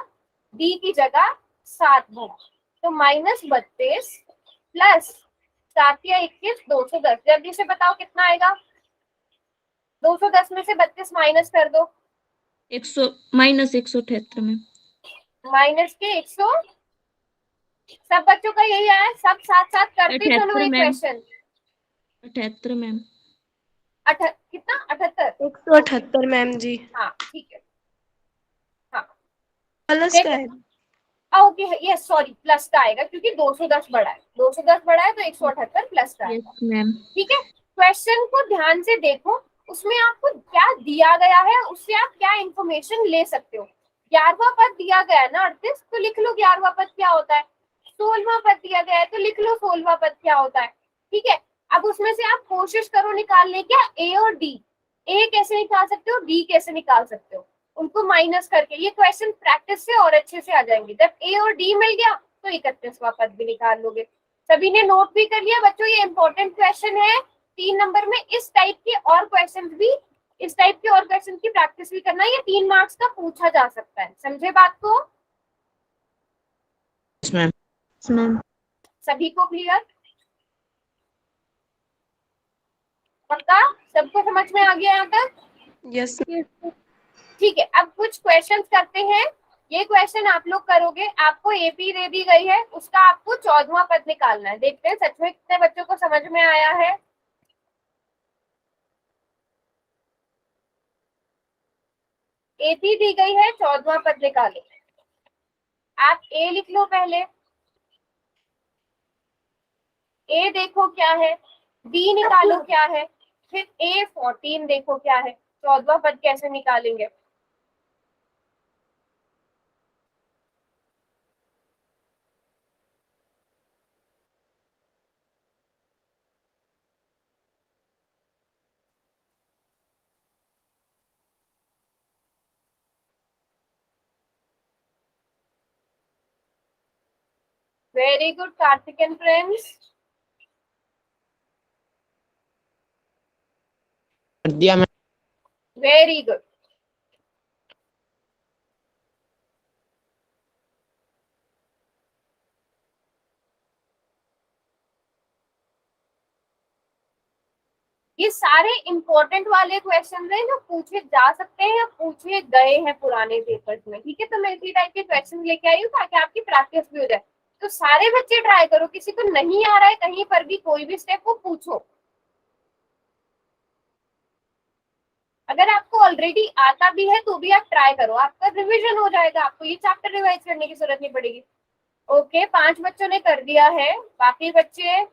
S1: डी की जगह 7 भरा, तो -32 प्लस 7 या 21, 210। जल्दी से बताओ कितना आएगा। 210 में से 32 माइनस कर दो।
S2: 100 माइनस 178 में।
S1: माइनस के 100। सब बच्चों का यही आया, सब साथ साथ करते चलो
S2: 78
S1: एक
S2: मैम।
S1: क्वेश्चन।
S2: 78 मैम।
S1: कितना 78?
S3: 178 मैम जी।
S1: हाँ ठीक है। हाँ
S3: प्लस का
S1: देखो,
S3: है।
S1: ओके यस सॉरी, प्लस का आएगा क्योंकि 210 बढ़ा है, 210 बढ़ा है तो 178 प्लस का आएगा।
S2: Yes ma'am.
S1: ठीक है, क्वेश्चन को ध्यान से देखो, उसमें आपको क्या दिया गया है, उससे आप क्या इंफॉर्मेशन ले सकते हो। 11वां पद दिया गया है ना 38, तो लिख लो 11वां पद क्या होता है। 16वां पद दिया गया है तो लिख लो 16वां पद क्या होता है। ठीक है, अब उसमें से आप कोशिश करो निकालने क्या, ए और डी। ए कैसे निकाल सकते हो, डी कैसे निकाल सकते हो, उनको माइनस करके। ये क्वेश्चन प्रैक्टिस से और अच्छे से आ जाएंगे। जब ए और डी मिल गया तो 31वां पद भी निकाल लोगे। सभी ने नोट भी कर लिया बच्चों, ये इंपॉर्टेंट क्वेश्चन है 3 नंबर में। इस टाइप के और क्वेश्चन भी, इस टाइप के और क्वेश्चन की प्रैक्टिस भी करना, ये 3 मार्क्स का पूछा जा सकता है। समझे बात को?
S4: Yes ma'am.
S2: मैम।
S1: सभी को क्लियर? पक्का सबको समझ में आ गया यहाँ तक?
S3: यस।
S1: ठीक है, अब कुछ क्वेश्चंस करते हैं। ये क्वेश्चन आप लोग करोगे, आपको एपी दे दी गई है, उसका आपको 14वां पद निकालना है। देखते हैं सच में कितने बच्चों को समझ में आया है। एपी दी गई है, 14वां पद निकालो। आप ए लिख लो पहले, ए देखो क्या है, बी निकालो क्या है, फिर A14 देखो क्या है। 14वां पद कैसे निकालेंगे? Very good Kartik and friends.
S4: कर दिया मैम।
S1: Very good. ये सारे इंपॉर्टेंट वाले क्वेश्चन हैं जो पूछे जा सकते हैं या पूछे गए हैं पुराने पेपर्स में। ठीक है, तो मैं इसी टाइप के क्वेश्चन लेके आई हूँ ताकि आपकी प्रैक्टिस भी हो जाए। तो सारे बच्चे ट्राई करो, किसी को नहीं आ रहा है कहीं पर भी कोई भी स्टेप को पूछो। अगर आपको ऑलरेडी आता भी है तो भी आप ट्राई करो, आपका रिवीजन हो जाएगा, आपको ये चैप्टर रिवाइज करने की जरूरत नहीं पड़ेगी। ओके, 5 बच्चों ने कर दिया है, बाकी बच्चे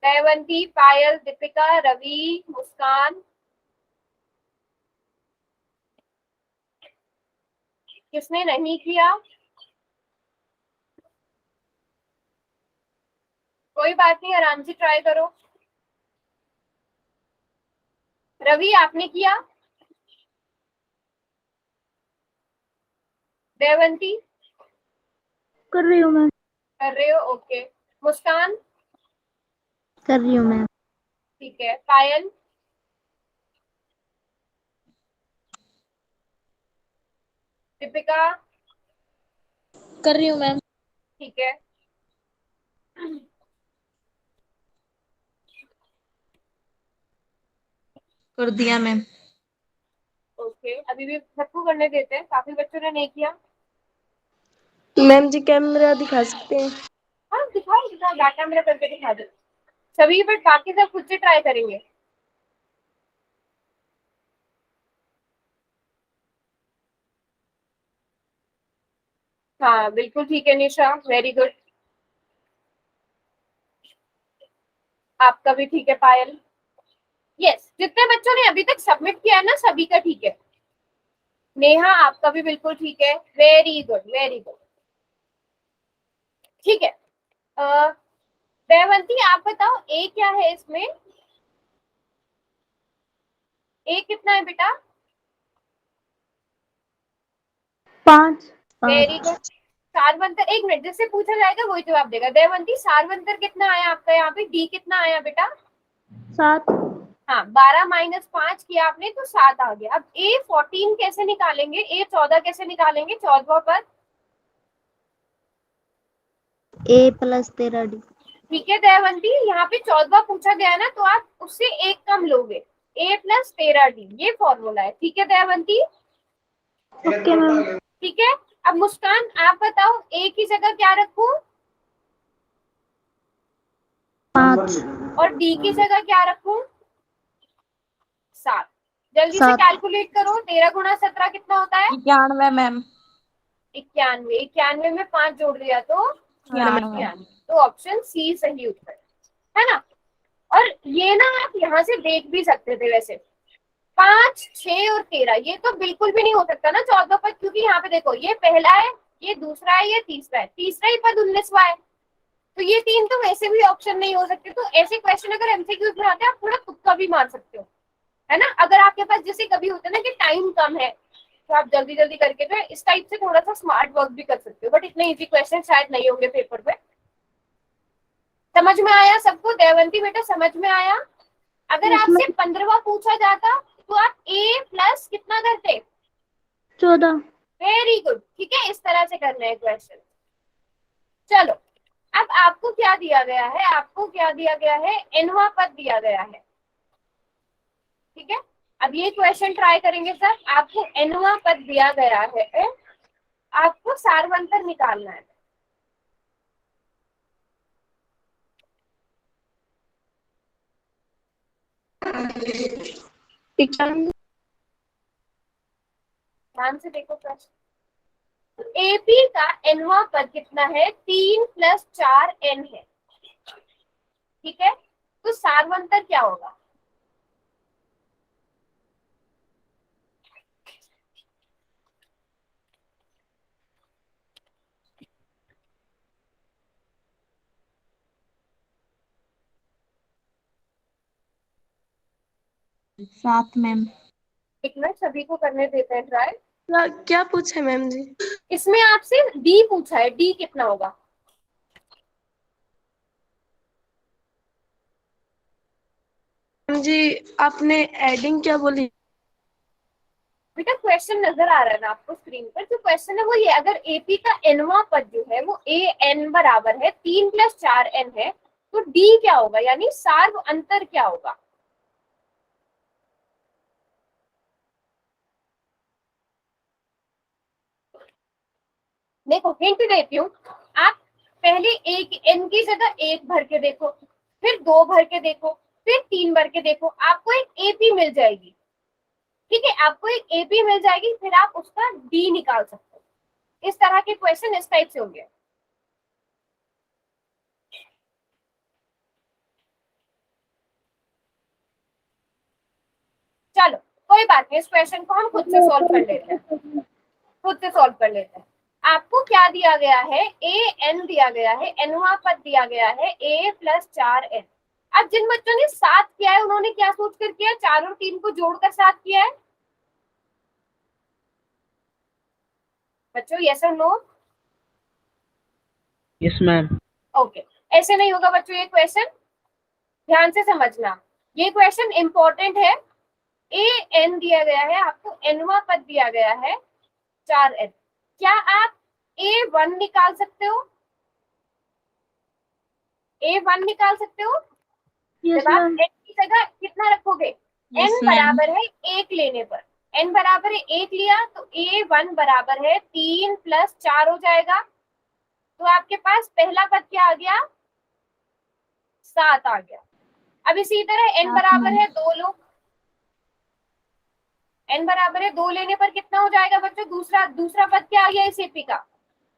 S1: दैवंती, पायल, दीपिका, रवि, मुस्कान, किसने नहीं किया? कोई बात नहीं, आराम से ट्राई करो। रवि आपने किया? दैवंती
S2: कर रही हूँ मैम।
S1: कर रहे हो? ओके। मुस्कान?
S2: कर रही हूँ मैम।
S1: ठीक है। पायल? दीपिका?
S2: कर रही हूँ मैम।
S1: ठीक है।
S2: कर दिया मैम।
S1: ओके, अभी भी सबको करने देते हैं, काफी बच्चों ने नहीं किया।
S3: मैम जी कैमरा दिखा सकते हैं?
S1: हाँ दिखाओ दिखाओ, बैक कैमरा करके दिखा दो सभी, बट बाकी सब खुद से ट्राई करेंगे। हाँ बिल्कुल ठीक है निशा, वेरी गुड। आपका भी ठीक है पायल। यस, जितने बच्चों ने अभी तक सबमिट किया है ना सभी का ठीक है। नेहा आपका भी बिल्कुल ठीक है, वेरी गुड वेरी गुड। ठीक है, दैवंती आप बताओ ए क्या है इसमें? ए कितना है बेटा?
S2: 5।
S1: Very good. सारवंतर, एक मिनट, जिससे पूछा जाएगा वही जवाब देगा। दैवंती सारवंतर कितना आया आपका यहाँ पे? डी कितना आया बेटा?
S2: 7।
S1: हाँ, 12 माइनस 5 किया आपने तो 7 आ गया। अब A14 कैसे निकालेंगे, A14 कैसे निकालेंगे? 14वां पद
S2: A प्लस 13D।
S1: ठीक है दयावंती, यहाँ पे 14 पूछा गया है ना, तो आप उससे एक कम लोगे, a प्लस 13D, ये फॉर्मूला है। ठीक है दयावंती,
S2: ओके मैम।
S1: ठीक है। अब मुस्कान आप बताओ, a की जगह क्या रखूं
S2: 5।
S1: और d की जगह क्या रखूं 7। जल्दी से
S2: 7।
S1: कैलकुलेट करो, 13 गुणा 17 कितना होता है
S2: 91 मैम।
S1: 91। 91 में 5 जोड़ दिया तो
S2: 91।
S1: 91। तो ऑप्शन सी सही उत्तर है ना। और ये ना आप यहाँ से देख भी सकते थे वैसे, 5, 6 और 13 ये तो बिल्कुल भी नहीं हो सकता ना 14 पद, क्योंकि यहाँ पे देखो ये पहला है, ये दूसरा है, ये तीसरा है, तीसरा ही पद 19वां है, तो ये 3 तो वैसे भी ऑप्शन नहीं हो सकते। तो ऐसे क्वेश्चन अगर एमसीक्यूज में आते हैं, आप थोड़ा तुक्का भी मार सकते हो, है ना। अगर आपके पास जैसे कभी होता है ना कि टाइम कम है, तो आप जल्दी जल्दी करके जो है इस टाइप से थोड़ा सा स्मार्ट वर्क भी कर सकते हो, बट इतने इजी क्वेश्चन शायद नहीं होंगे पेपर पे। समझ में आया सबको दयावंती बेटा, समझ में आया। अगर आपसे 15वां पूछा जाता तो आप a प्लस कितना करते
S2: 14।
S1: वेरी गुड, ठीक है, इस तरह से करना है क्वेश्चन। चलो, अब आपको क्या दिया गया है, आपको क्या दिया गया है, nवां पद दिया गया है, ठीक है। अब ये क्वेश्चन ट्राई करेंगे सर, आपको nवां पद दिया गया है, आपको सारवंतर निकालना है। ध्यान से देखो प्रश्न, एपी का nवां पद कितना है 3 + 4 n है, ठीक है। तो सारवंतर क्या होगा,
S2: सात मैम।
S1: एक मिनट सभी को करने देते हैं ट्राई।
S3: क्या पूछे मैम जी?
S1: इसमें आपसे डी पूछा है, डी कितना होगा,
S3: मैम जी आपने एडिंग क्या बोली?
S1: बेटा क्वेश्चन नजर आ रहा है ना आपको स्क्रीन पर, जो क्वेश्चन है वो ये, अगर एपी का nवां पद जो है वो ए एन बराबर है 3 + 4 n है, तो डी क्या होगा, यानी सार्व अंतर क्या होगा। देखो हिंट देती हूँ, आप पहले एक एन की जगह 1 भर के देखो, फिर 2 भर के देखो, फिर 3 भर के देखो, आपको एक एपी मिल जाएगी, ठीक है, आपको एक एपी मिल जाएगी, फिर आप उसका डी निकाल सकते हो। इस तरह के क्वेश्चन इस टाइप से होंगे। चलो कोई बात नहीं, इस क्वेश्चन को हम खुद से सॉल्व कर लेते हैं, खुद से सॉल्व कर लेते हैं। आपको क्या दिया गया है, ए एन दिया गया है, nवां पद दिया गया है a + 4 n। अब जिन बच्चों ने 7 किया है उन्होंने क्या सोच कर किया, 4 और 3 को जोड़कर 7 किया है बच्चों, यस और नो।
S4: Yes ma'am.
S1: ओके, ऐसे नहीं होगा बच्चों ये क्वेश्चन, ध्यान से समझना, ये क्वेश्चन इंपॉर्टेंट है। ए एन दिया गया है, आपको nवां पद दिया गया है 4 n, क्या आप a1 निकाल सकते हो, a1 निकाल सकते हो।
S2: यस
S1: जब आप
S2: मैम।
S1: n की जगह कितना रखोगे,
S2: यस
S1: n
S2: मैम।
S1: बराबर है 1 लेने पर, n बराबर है 1 लिया तो a1 बराबर है 3 + 4 हो जाएगा, तो आपके पास पहला पद क्या आ गया 7 आ गया। अब इसी तरह n बराबर है 2 लो, n बराबर है 2 लेने पर कितना हो जाएगा बच्चों, दूसरा पद क्या आ गया इस एपी का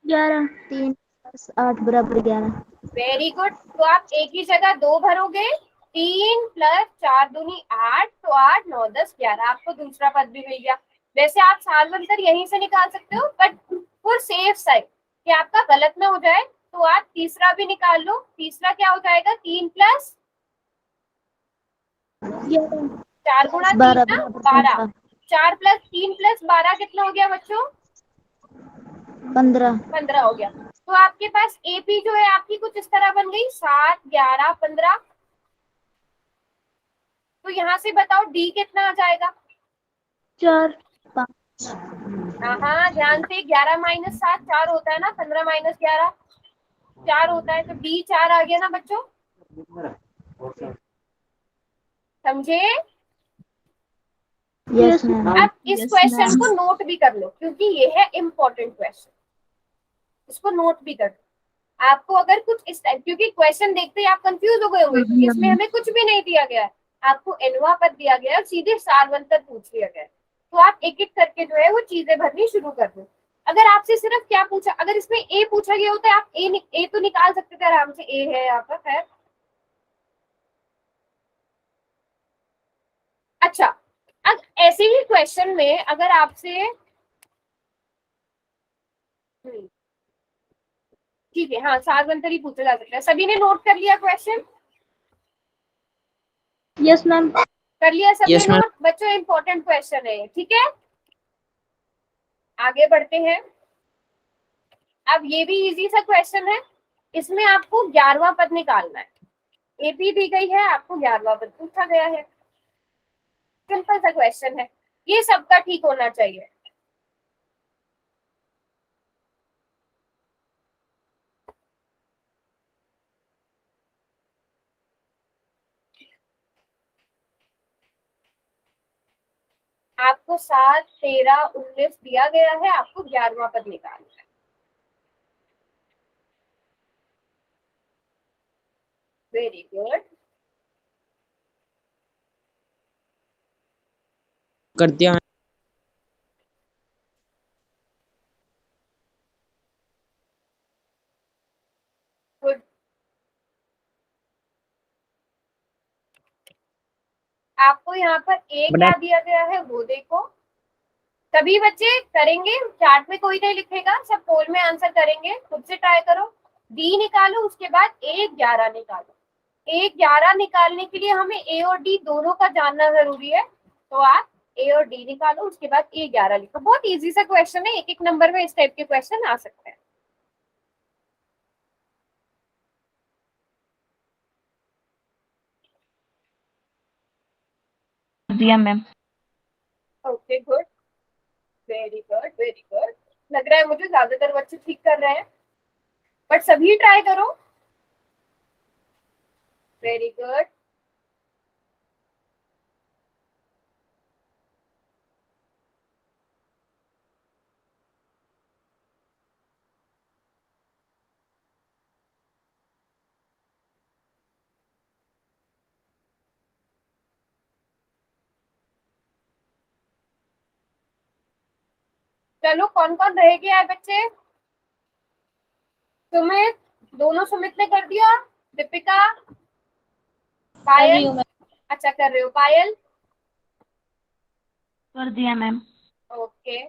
S2: 11। 3 + 8 = 11।
S1: वेरी गुड, तो आप एक ही जगह 2 भरोगे, 3 + 4 दूनी 8, तो 8 9 10 11, आपको दूसरा पद भी मिल गया। वैसे आप सारवंतर यहीं से निकाल सकते हो, बट फॉर सेफ साइड कि आपका गलत ना हो जाए, तो आप तीसरा भी निकाल लो। तीसरा क्या हो जाएगा, 3 + 4 गुणा 3 ना 12, 4 + 3 + 12 कितना हो गया बच्चों
S2: 15।
S1: 15 हो गया। तो आपके पास एपी जो है आपकी कुछ इस तरह बन गई 7 11 15। तो यहाँ से बताओ डी कितना आ जाएगा,
S2: 4 5।
S1: हाँ ध्यान से, 11 - 7 4 होता है ना, 15 - 11, 4 होता है, तो डी 4 आ गया ना बच्चों, समझे?
S2: Yes ma'am.
S1: अब इस क्वेश्चन को नोट भी कर लो, क्योंकि ये है इम्पोर्टेंट क्वेश्चन, इसको नोट भी कर लो। आपको अगर कुछ इस टाइप, क्योंकि क्वेश्चन देखते ही आप कंफ्यूज हो गए होंगे, क्योंकि इसमें हमें कुछ भी नहीं दिया गया है, आपको एनवा पद दिया गया है और सीधे सारवंतर पूछ लिया गया है, तो आप एक एक करके जो है वो चीजें भरनी शुरू कर दो। अगर आपसे सिर्फ क्या पूछा, अगर इसमें ए पूछा गया होता है, आप ए तो निकाल सकते थे आराम से, ए है यहाँ पर है। अच्छा, अब ऐसे ही क्वेश्चन में अगर आपसे ठीक है, हाँ सारवंतर ही पूछा जा सकता है। सभी ने नोट कर लिया क्वेश्चन?
S2: Yes ma'am.
S1: कर लिया सबने
S4: Yes, ma'am.
S1: नोट? बच्चों इंपॉर्टेंट क्वेश्चन है, ठीक है, आगे बढ़ते हैं। अब ये भी इजी सा क्वेश्चन है, इसमें आपको 11वां पद निकालना है। एपी दी गई है, आपको 11वां पद पूछा गया है। सिंपल सा क्वेश्चन है, ये सबका ठीक होना चाहिए। आपको 7, 13, 19 दिया गया है, आपको 11वां पद निकालना है। Very good.
S4: कर दिया।
S1: गुड। आपको यहाँ पर एक क्या दिया गया है वो देखो। सभी बच्चे करेंगे, चार्ट में कोई नहीं लिखेगा, सब पोल में आंसर करेंगे, खुद से ट्राई करो। डी निकालो, उसके बाद ए 11 निकालो। ए 11 निकालने के लिए हमें ए और डी दोनों का जानना जरूरी है, तो आप ए और डी निकालो, उसके बाद ए 11 लिखो। बहुत इजी सा क्वेश्चन है, एक एक नंबर में इस टाइप के क्वेश्चन आ सकते हैं।
S5: दिया ma'am.
S1: Okay good, very good very good. लग रहा है मुझे ज्यादातर बच्चे ठीक कर रहे हैं, बट सभी ट्राई करो। Very good. चलो कौन कौन रह गया है बच्चे? सुमित, दोनों सुमित ने कर दिया। दीपिका, पायल, अच्छा कर रहे हो। पायल,
S5: कर दिया मैम।
S1: ओके।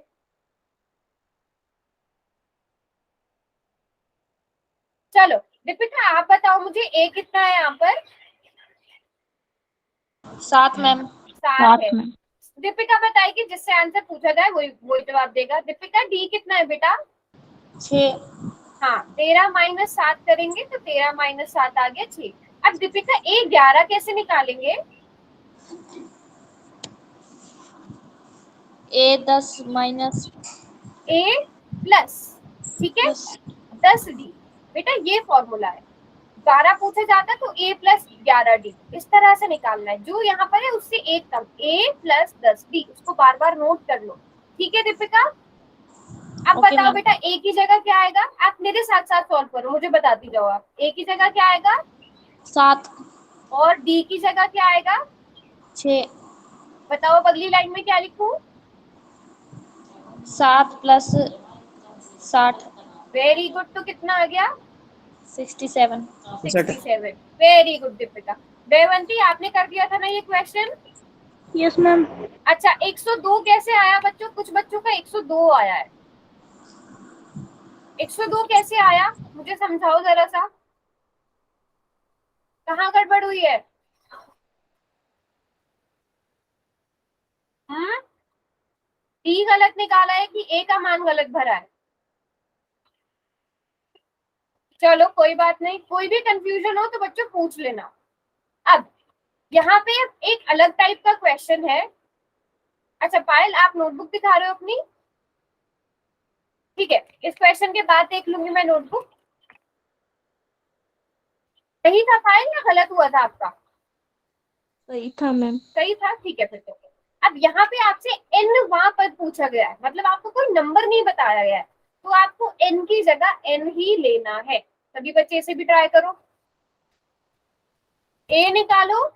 S1: चलो दीपिका आप बताओ मुझे, ए कितना है यहाँ पर?
S5: 7 मैम।
S1: 7 है।
S5: 7 मैम।
S1: दीपिका बताएगी, जिससे आंसर पूछा जाए वही वही जवाब देगा। दीपिका डी कितना है बेटा?
S5: 6।
S1: हाँ, 13 माइनस 7 करेंगे तो 13 माइनस 7 आ गया 6। अब दीपिका ए 11 कैसे निकालेंगे?
S5: ए 10 माइनस
S1: ए प्लस, ठीक है, 10 डी। बेटा ये फॉर्मूला है, 12 पूछा जाता तो ए प्लस 11 डी, इस तरह से निकालना है। जो यहाँ पर है उससे एक कम, ए प्लस 10 डी, उसको बार बार नोट कर लो, ठीक है दीपिका? अब
S5: ओके
S1: बताओ
S5: मैम।
S1: बेटा ए की जगह क्या आएगा? आप मेरे साथ साथ सॉल्व करो, मुझे बताती जाओ। आप ए की जगह क्या आएगा?
S5: 7।
S1: और डी की जगह क्या आएगा?
S5: 6।
S1: बताओ अब अगली लाइन में क्या लिखूं?
S5: 7 प्लस 60।
S1: वेरी गुड, तो कितना आ गया?
S5: 67।
S1: 67। Very good Deepika. देवंती आपने कर दिया था ना ये क्वेश्चन?
S2: Yes ma'am.
S1: अच्छा 102 कैसे आया बच्चों? कुछ बच्चों का 102 आया है। 102 कैसे आया मुझे समझाओ जरा सा, कहाँ गड़बड़ हुई है? डी गलत निकाला है कि ए का मान गलत भरा है? चलो कोई बात नहीं, कोई भी कंफ्यूजन हो तो बच्चों पूछ लेना। अब यहाँ पे एक अलग टाइप का क्वेश्चन है। अच्छा पायल आप नोटबुक दिखा रहे हो अपनी? ठीक है, इस क्वेश्चन के बाद देख लूंगी मैं नोटबुक। सही था फाइल या गलत हुआ था आपका?
S3: सही था मैम।
S1: सही था, ठीक है फिर तो। अब यहाँ पे आपसे n वहां पद पूछा गया है, मतलब आपको कोई नंबर नहीं बताया गया है, तो आपको n की जगह n ही लेना है। सभी बच्चे इसे भी ट्राई करो, a निकालो,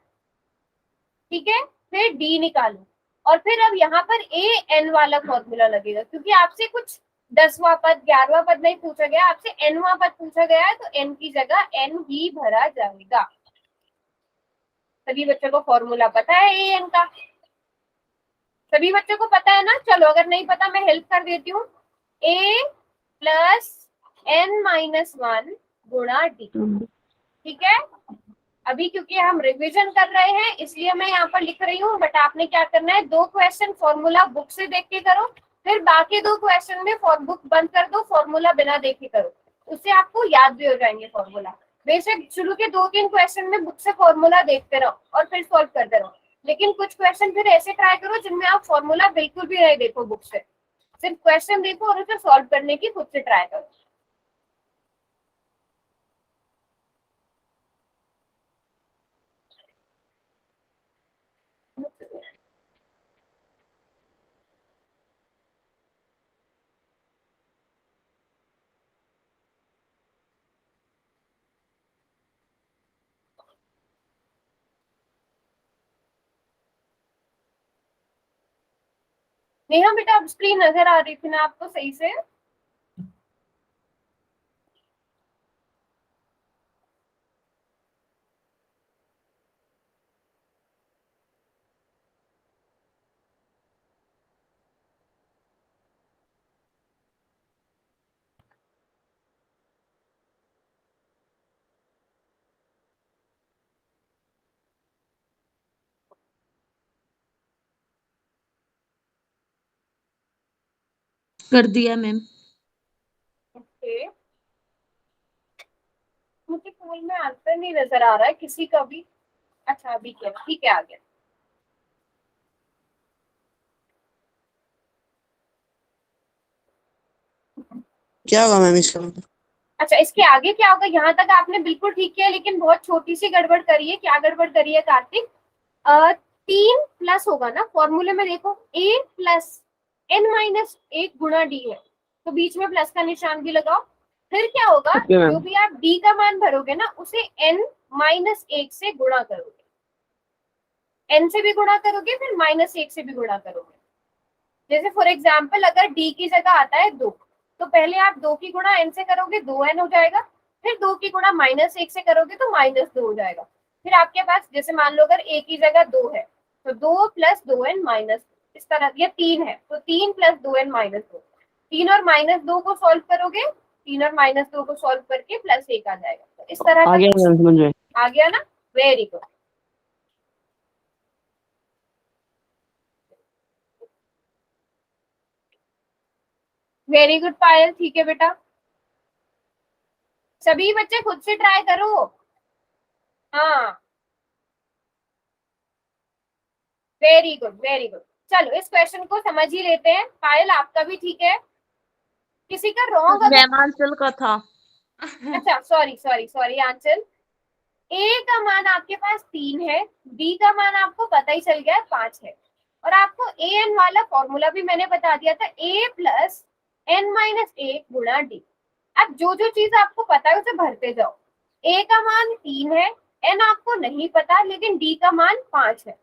S1: ठीक है, फिर d निकालो, और फिर अब यहाँ पर a n वाला फॉर्मूला लगेगा, क्योंकि आपसे कुछ 10वां पद 11वां पद नहीं पूछा गया, आपसे nवां पद पूछा गया है, तो n की जगह n ही भरा जाएगा। सभी बच्चों को फॉर्मूला पता है ए एन का? सभी बच्चों को पता है ना? चलो अगर नहीं पता मैं हेल्प कर देती हूँ। a प्लस n माइनस 1 गुणा d, ठीक है। अभी क्योंकि हम रिवीजन कर रहे हैं इसलिए मैं यहाँ पर लिख रही हूँ, बट आपने क्या करना है, 2 क्वेश्चन फॉर्मूला बुक से देख के करो, फिर बाकी 2 क्वेश्चन में बुक बंद कर दो, फॉर्मूला बिना देखे करो, उससे आपको याद भी हो जाएंगे फॉर्मूला। बेशक शुरू के 2-3 क्वेश्चन में बुक से फॉर्मूला देखते रहो और फिर सॉल्व करते रहो, लेकिन कुछ क्वेश्चन फिर ऐसे ट्राई करो जिनमें आप फॉर्मूला बिल्कुल भी नहीं देखो बुक से, सिर्फ क्वेश्चन देखो और उसे सॉल्व करने की खुद से ट्राई करो। नेहा बेटा अब स्क्रीन नजर आ रही थी ना आपको सही से?
S6: कर दिया मैम।
S1: ओके, मुझे फोन में आंसर नहीं नजर आ रहा है किसी का भी। अच्छा अभी क्या, ठीक है आ गया।
S4: क्या होगा मैम इसका?
S1: अच्छा इसके आगे क्या होगा, यहाँ तक आपने बिल्कुल ठीक किया, लेकिन बहुत छोटी सी गड़बड़ करी है। क्या गड़बड़ करी है कार्तिक? 3 प्लस होगा ना फॉर्मूले में, देखो a प्लस n माइनस 1 गुणा d है, तो बीच में प्लस का निशान भी लगाओ। फिर क्या होगा,
S4: ओके मैम।
S1: जो भी आप d का मान भरोगे ना उसे n माइनस 1 से गुणा करोगे, n से भी गुणा करोगे, फिर माइनस 1 से भी गुणा करोगे। जैसे फॉर एग्जाम्पल अगर d की जगह आता है 2, तो पहले आप 2 की गुणा n से करोगे 2n हो जाएगा, फिर 2 की गुणा माइनस 1 से करोगे तो माइनस 2 हो जाएगा। फिर आपके पास जैसे मान लो अगर a की जगह 2 है तो 2 प्लस 2n माइनस, इस तरह ये 3 है तो 3 प्लस 2n माइनस 2, 3 और माइनस 2 को सॉल्व करोगे, 3 और माइनस 2 को सॉल्व करके प्लस 1 आ जाएगा। तो इस तरह
S4: आ
S1: का
S4: गया
S1: कुछ
S4: मैम, समझ में।
S1: आ गया ना? Very good. वेरी गुड पायल, ठीक है बेटा। सभी बच्चे खुद से ट्राई करो। हाँ वेरी गुड वेरी गुड। चलो इस क्वेश्चन को समझ ही लेते हैं। पायल आपका भी ठीक है, किसी का रॉन्ग अगर,
S6: मैम आंचल का था।
S1: अच्छा sorry sorry sorry Anchal, a का मान आपके पास 3 है, b का मान आपको पता ही चल गया 5 है, और आपको a n वाला फॉर्मूला भी मैंने बता दिया था, a प्लस n माइनस 1 गुणा d। अब जो जो चीज आपको पता है उसे भरते जाओ। a का मान 3 है, n आपको नहीं पता, लेकिन d का मान 5 है।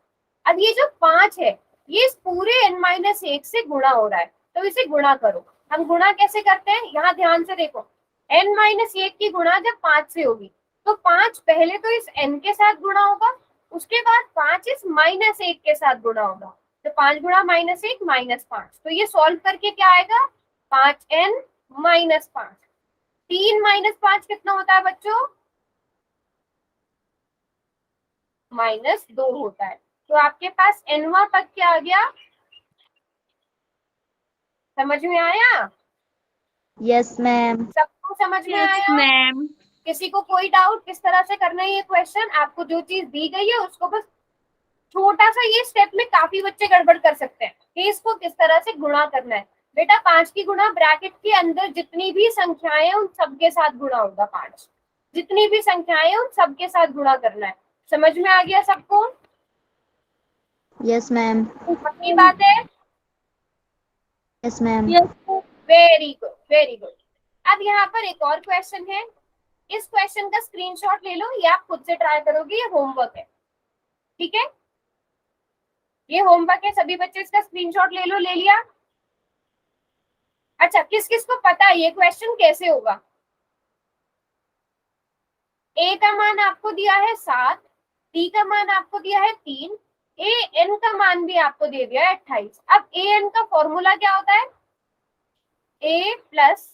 S1: अब ये जो 5 है ये इस पूरे n माइनस 1 से गुणा हो रहा है, तो इसे गुणा करो। हम गुणा कैसे करते हैं, यहाँ ध्यान से देखो, n माइनस 1 की गुणा जब 5 से होगी तो 5 पहले तो इस n के साथ गुणा होगा, उसके बाद 5 इस माइनस 1 के साथ गुणा होगा, तो 5 गुणा माइनस 1 माइनस 5, तो ये सॉल्व करके क्या आएगा, 5n माइनस 5। 3 माइनस 5 कितना होता है बच्चों? माइनस 2 होता है। तो आपके पास nवां पद क्या आ गया, समझ में आया?
S2: Yes ma'am.
S1: सबको समझ में आया?
S6: मैम
S1: किसी को कोई डाउट किस तरह से करना है ये क्वेश्चन? आपको जो चीज दी गई है उसको बस छोटा सा ये स्टेप में काफी बच्चे गड़बड़ कर सकते हैं कि इसको किस तरह से गुणा करना है। बेटा 5 की गुणा ब्रैकेट के अंदर जितनी भी संख्याएं हैं उन सबके साथ गुणा होगा 5, जितनी भी संख्याएं हैं उन सबके साथ गुणा करना है। समझ में आ गया सबको?
S2: Yes ma'am.
S1: पक्की बात है?
S2: Yes ma'am.
S1: Very good, very good. अब यहाँ पर एक और क्वेश्चन है, इस क्वेश्चन का स्क्रीनशॉट ले लो, ये आप खुद से ट्राई करोगे, ये होमवर्क है, ठीक है? ये होमवर्क है, सभी बच्चे इसका स्क्रीनशॉट ले लो। ले लिया? अच्छा, किस किस को पता है ये क्वेश्चन कैसे होगा? ए का मान आपको दिया है 7, डी का मान आपको दिया है 3, ए एन का मान भी आपको दे दिया है 28। अब ए एन का फॉर्मूला क्या होता है? ए प्लस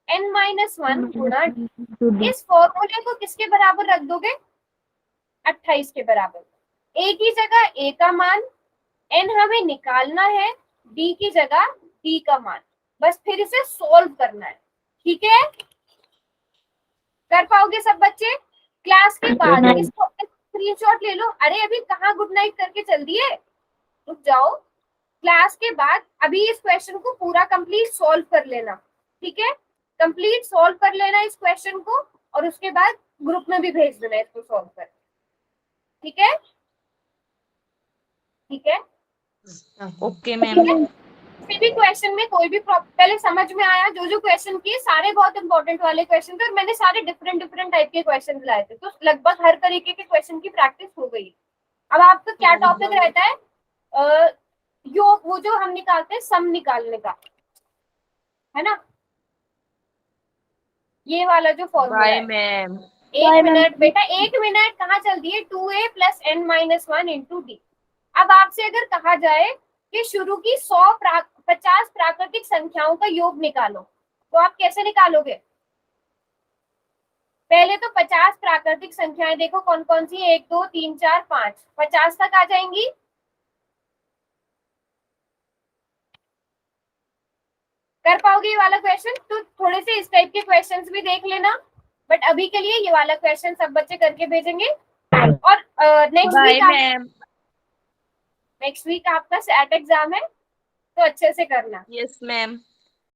S1: एन माइनस 1 गुणा डी। इस फॉर्मूले को किसके बराबर रख दोगे? 28 के बराबर। ए की जगह ए का मान, एन हमें निकालना है, डी की जगह डी का मान, बस फिर इसे सोल्व करना है, ठीक है? कर पाओगे सब बच्चे? क्लास के बाद इसको स्क्रीनशॉट ले लो। अरे अभी कहाँ गुड नाइट करके चल दिए, रुक जाओ। क्लास के बाद अभी इस क्वेश्चन को पूरा कंप्लीट सॉल्व कर लेना, ठीक है? कंप्लीट सॉल्व कर लेना इस क्वेश्चन को, और उसके बाद ग्रुप में भी भेज देना इसको सॉल्व कर, ठीक है? ठीक है?
S6: Okay ma'am.
S1: किसी भी क्वेश्चन में कोई भी पहले समझ में आया? जो जो क्वेश्चन किए सारे बहुत इंपॉर्टेंट वाले क्वेश्चन थे, और मैंने सारे डिफरेंट डिफरेंट टाइप के क्वेश्चन लाए थे, तो लगभग हर तरीके के क्वेश्चन की प्रैक्टिस हो गई। अब आपका क्या टॉपिक रहता है? योग, वो जो हम निकालते हैं सम निकालने का, है ना? ये वाला जो फॉर्मूला है।
S6: मैम।
S1: एक मिनट बेटा, एक मिनट, कहाँ चल दिए? 2a plus n minus 1 into D. अब आपसे अगर कहा जाए कि शुरू की 50 प्राकृतिक संख्याओं का योग निकालो, तो आप कैसे निकालोगे? पहले तो 50 प्राकृतिक संख्याएं देखो कौन कौन सी, 1 2 3 4 5, 50 तक आ जाएंगी। कर पाओगे ये वाला क्वेश्चन? तो थोड़े से इस टाइप के क्वेश्चंस भी देख लेना, बट अभी के लिए ये वाला क्वेश्चन सब बच्चे करके भेजेंगे। और नेक्स्ट वीक आपका सैट एग्जाम है, तो अच्छे से करना।
S6: Yes ma'am.